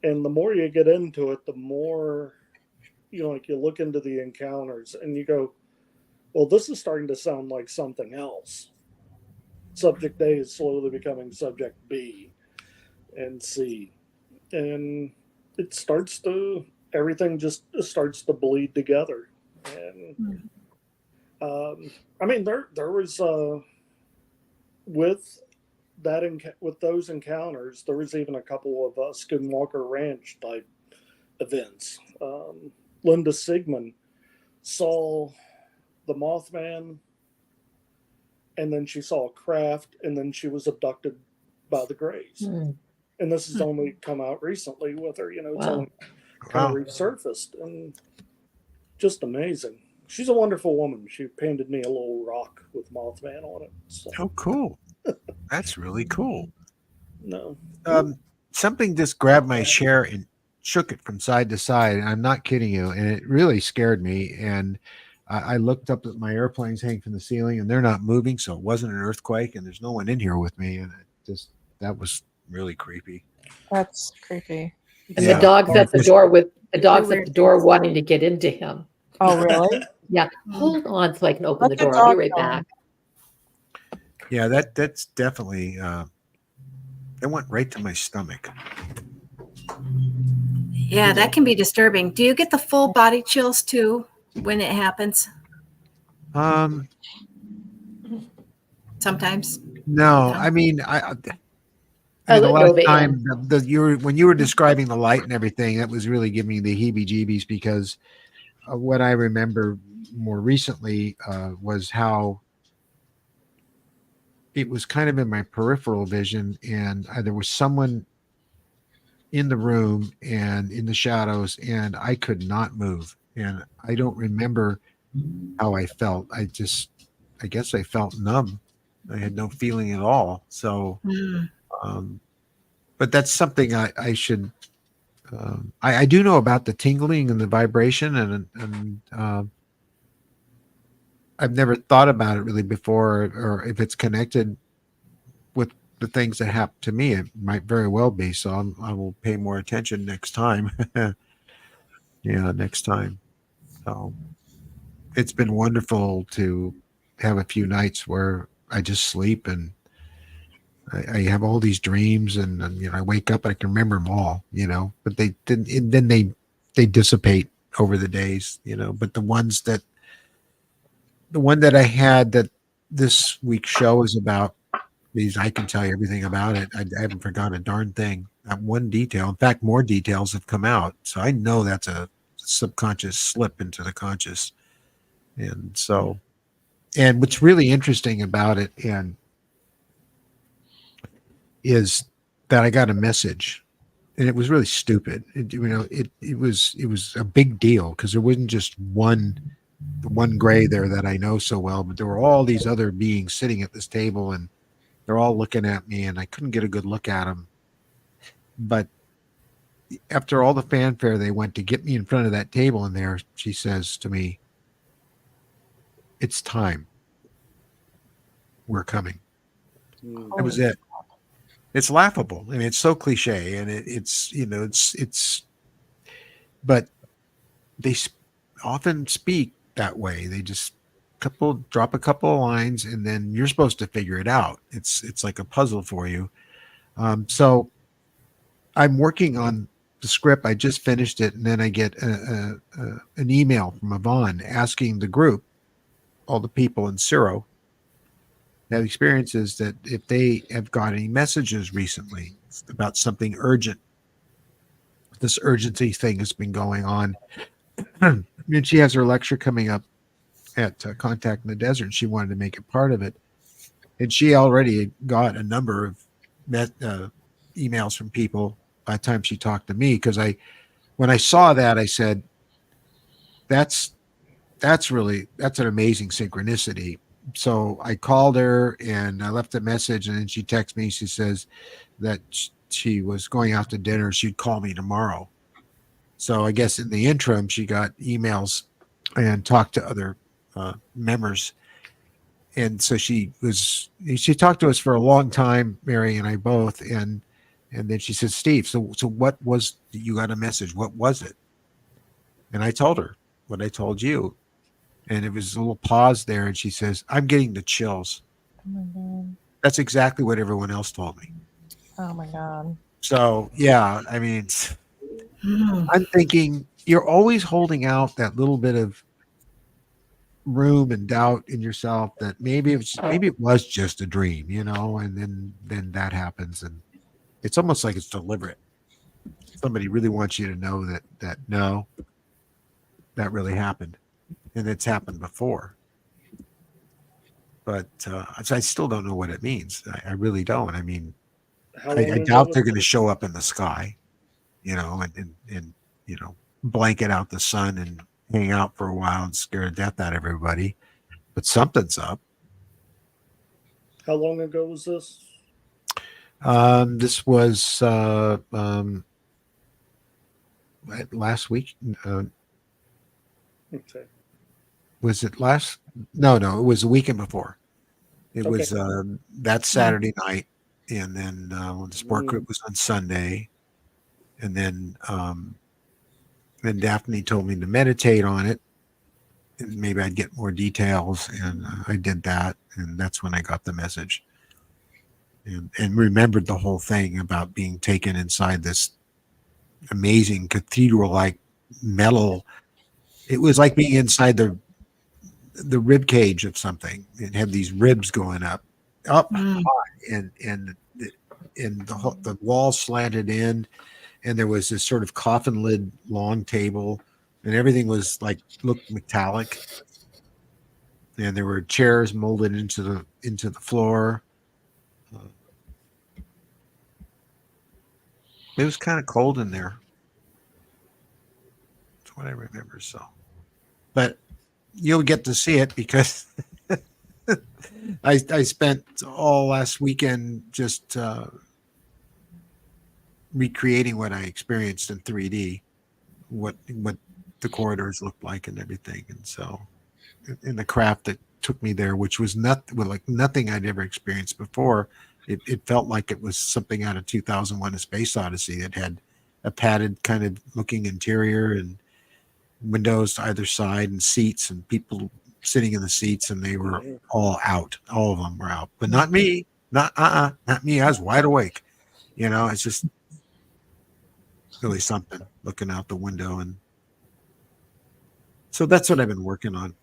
S3: And the more you get into it, the more you look into the encounters, and you go, well, this is starting to sound like something else. Subject A is slowly becoming subject B and C. And everything just starts to bleed together. And I mean, there was, with those encounters, there was even a couple of Skinwalker Ranch type events. Linda Sigmund saw the Mothman, and then she saw a craft, and then she was abducted by the Greys. And this has only come out recently with her. It's only kind of resurfaced, and just amazing. She's a wonderful woman. She painted me a little rock with Mothman on it. So.
S1: Oh, cool. That's really cool.
S3: No.
S1: Something just grabbed my chair and shook it from side to side. I'm not kidding you. And it really scared me. And I looked up at my airplanes hanging from the ceiling, and they're not moving. So it wasn't an earthquake, and there's no one in here with me. And that was really creepy.
S6: That's creepy.
S2: And the dog's at the door wanting to get into him.
S6: Oh, really?
S2: Yeah. Hold on so I can open the door. I'll be right back.
S1: Yeah, that's definitely that went right to my stomach.
S4: Yeah, that can be disturbing. Do you get the full body chills too when it happens? Sometimes.
S1: No, I mean, I mean, the last
S2: Nova
S1: time when you were describing the light and everything, that was really giving me the heebie-jeebies because what I remember more recently was how it was kind of in my peripheral vision, and there was someone in the room and in the shadows, and I could not move. And I don't remember how I felt. I guess I felt numb. I had no feeling at all. So,
S4: Mm.
S1: But that's something I should. I do know about the tingling and the vibration, and I've never thought about it really before, or if it's connected with the things that happen to me. It might very well be. So I will pay more attention next time. Yeah, next time. So it's been wonderful to have a few nights where I just sleep and I have all these dreams and I wake up and I can remember them all, but they didn't, and then they dissipate over the days, but the one that I had that this week's show is about, these, I can tell you everything about it. I haven't forgotten a darn thing. Not one detail. In fact, more details have come out. So I know that's a subconscious slip into the conscious. And so, and what's really interesting about it and is that I got a message, and it was really stupid. It was a big deal because there wasn't just one gray there that I know so well, but there were all these other beings sitting at this table, and they're all looking at me, and I couldn't get a good look at them. But after all the fanfare, they went to get me in front of that table, and there she says to me, "It's time. We're coming." That was it. It's laughable. I mean, it's so cliche, and it's, but they often speak that way. They just drop a couple of lines, and then you're supposed to figure it out. It's like a puzzle for you. So I'm working on the script. I just finished it, and then I get an email from Yvonne asking the group, all the people in Ciro, have experiences, that if they have got any messages recently about something urgent. This urgency thing has been going on. And she has her lecture coming up at Contact in the Desert, and she wanted to make it part of it. And she already got a number of emails from people by the time she talked to me, because when I saw that, I said, that's an amazing synchronicity. So I called her and I left a message, and then she texted me. She says that she was going out to dinner. She'd call me tomorrow. So I guess in the interim, she got emails and talked to other members. And so she talked to us for a long time, Mary and I both. And then she said, "Steve, so what was, you got a message? What was it?" And I told her what I told you. And it was a little pause there. And she says, "I'm getting the chills."
S6: Oh my God.
S1: That's exactly what everyone else told me.
S6: Oh my God.
S1: So, yeah, I mean, I'm thinking you're always holding out that little bit of room and doubt in yourself that maybe it was just a dream, and then that happens. And it's almost like it's deliberate. Somebody really wants you to know that no, that really happened. And it's happened before. But I still don't know what it means. I really don't. I mean, I doubt they're going to show up in the sky, and blanket out the sun and hang out for a while and scare the death out of everybody. But something's up.
S3: How long ago was this?
S1: This was last week.
S3: Okay.
S1: Was it last? No, it was the weekend before. It was that Saturday night, and then when the sport group was on Sunday, and then Daphne told me to meditate on it, and maybe I'd get more details, and I did that, and that's when I got the message, and remembered the whole thing about being taken inside this amazing cathedral-like metal. It was like being inside the rib cage of something. It had these ribs going up high, and and the wall slanted in, and there was this sort of coffin lid long table, and everything was like looked metallic, and there were chairs molded into the floor. It was kind of cold in there. That's what I remember. So, but you'll get to see it because I spent all last weekend just recreating what I experienced in 3D, what the corridors looked like and everything, and so in the craft that took me there, which was like nothing I'd ever experienced before. It felt like it was something out of 2001: A Space Odyssey. It had a padded kind of looking interior and windows to either side and seats and people sitting in the seats, and they were all out. All of them were out, but not me. Not me. I was wide awake. It's just really something looking out the window. And so that's what I've been working on.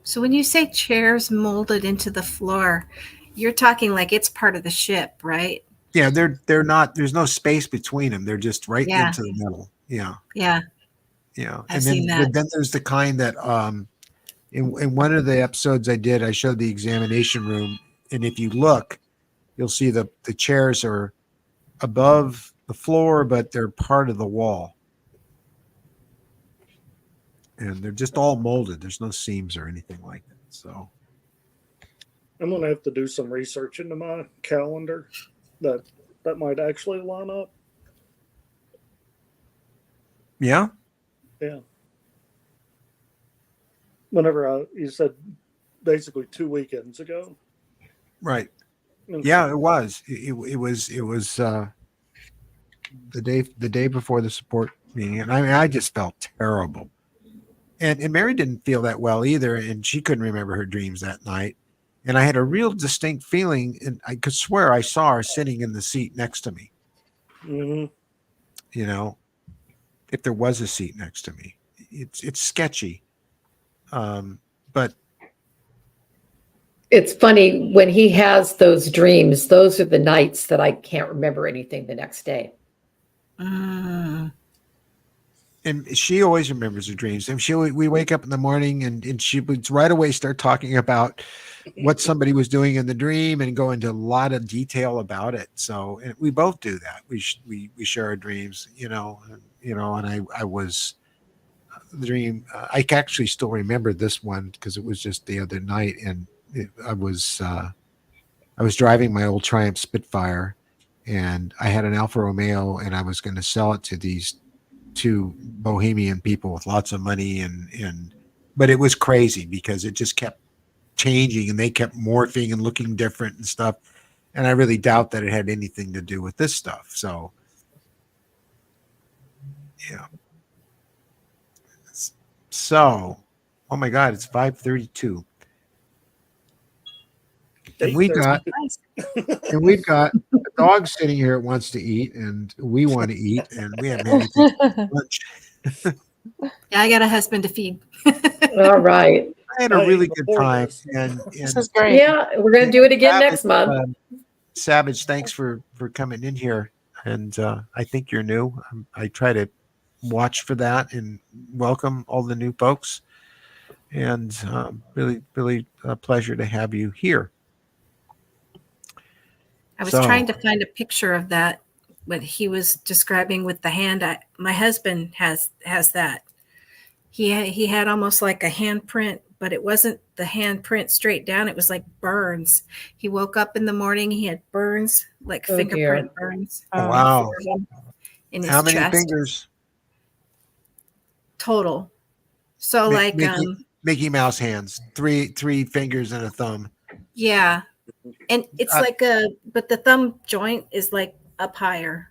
S4: So when you say chairs molded into the floor, you're talking like it's part of the ship, right?
S1: Yeah, they're not. There's no space between them. They're just right into the middle. Yeah.
S4: Yeah.
S1: Yeah.
S4: I've seen that.
S1: Then there's the kind that in one of the episodes I did, I showed the examination room, and if you look, you'll see the chairs are above the floor, but they're part of the wall. And they're just all molded. There's no seams or anything like that. So
S3: I'm going to have to do some research into my calendar that might actually line up.
S1: Yeah.
S3: Yeah. Whenever you said basically 2 weekends ago.
S1: Right.
S3: And
S1: Yeah, it was. It was the day before the support meeting, and I mean, I just felt terrible. And Mary didn't feel that well either, and she couldn't remember her dreams that night. And I had a real distinct feeling, and I could swear I saw her sitting in the seat next to me.
S3: Mm-hmm.
S1: If there was a seat next to me, it's sketchy, but
S2: it's funny when he has those dreams. Those are the nights that I can't remember anything the next day.
S1: And she always remembers her dreams. And we wake up in the morning and she would right away start talking about what somebody was doing in the dream and go into a lot of detail about it. So and we both do that. We share our dreams, and I was the dream. I actually still remember this one because it was just the other night, and I was driving my old Triumph Spitfire, and I had an Alfa Romeo, and I was going to sell it to these two bohemian people with lots of money, but it was crazy because it just kept changing and they kept morphing and looking different and stuff. And I really doubt that it had anything to do with this stuff. So, yeah. So, oh my God, it's 5:32. And we've got a dog sitting here that wants to eat, and we want to eat, and we haven't had anything for lunch.
S4: Yeah, I got a husband to feed.
S2: All right.
S1: I had a really good time, and
S6: this is great.
S2: Yeah, we're going to do it again next month.
S1: Savage, thanks for coming in here, and I think you're new. I try to watch for that and welcome all the new folks, and really, really a pleasure to have you here.
S4: I was trying to find a picture of that, what he was describing with the hand. My husband has that. He had almost like a handprint, but it wasn't the handprint straight down. It was like burns. He woke up in the morning. He had burns, like fingerprint burns.
S1: Oh, wow.
S4: In his
S1: How many
S4: chest.
S1: fingers?
S4: Total. So
S1: Mickey Mouse hands, three fingers and a thumb.
S4: Yeah. And it's but the thumb joint is like up higher.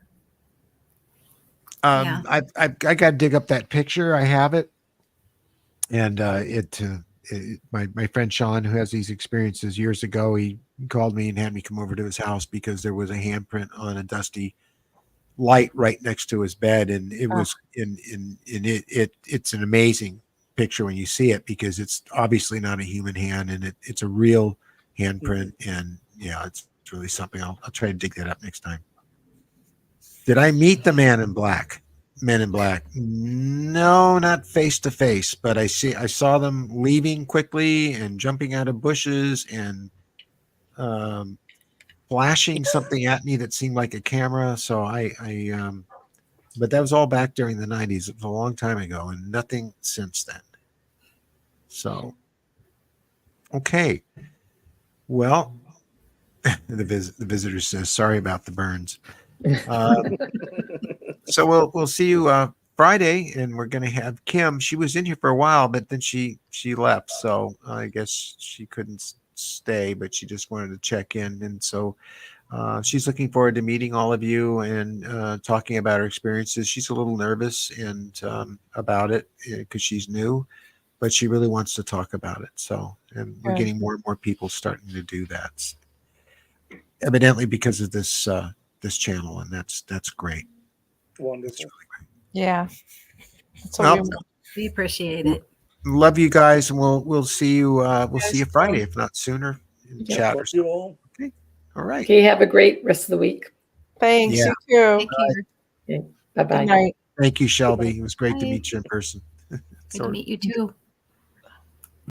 S1: Yeah. I got to dig up that picture. I have it. And my friend Sean, who has these experiences years ago, he called me and had me come over to his house because there was a handprint on a dusty light right next to his bed. And it was it's an amazing picture when you see it because it's obviously not a human hand and it's a real handprint. And yeah, it's It's really something. I'll try to dig that up next time. Did I meet the man in black? Men in Black? No, not face to face, but I saw them leaving quickly and jumping out of bushes and flashing something at me that seemed like a camera. So but that was all back during the 90s. It was a long time ago, and nothing since then. So, okay. Well, the visitor says, sorry about the burns. So we'll see you Friday, and we're going to have Kim. She was in here for a while, but then she left. So I guess she couldn't stay, but she just wanted to check in. And so she's looking forward to meeting all of you and talking about her experiences. She's a little nervous and about it because she's new, but she really wants to talk about it. So, and we're getting more and more people starting to do that, evidently because of this this channel, and that's great.
S3: Wonderful.
S1: That's really great.
S6: Yeah.
S4: We appreciate it.
S1: Love you guys, and we'll see you see you Friday, if not sooner, in chat or
S3: Love you all.
S1: Okay. All right.
S2: Okay, have a great rest of the week.
S6: Thanks.
S1: Yeah.
S6: You too.
S4: Thank you.
S2: Okay, bye-bye.
S6: Good night.
S1: Thank you, Shelby. It was great to meet you in person.
S4: Good to meet you too.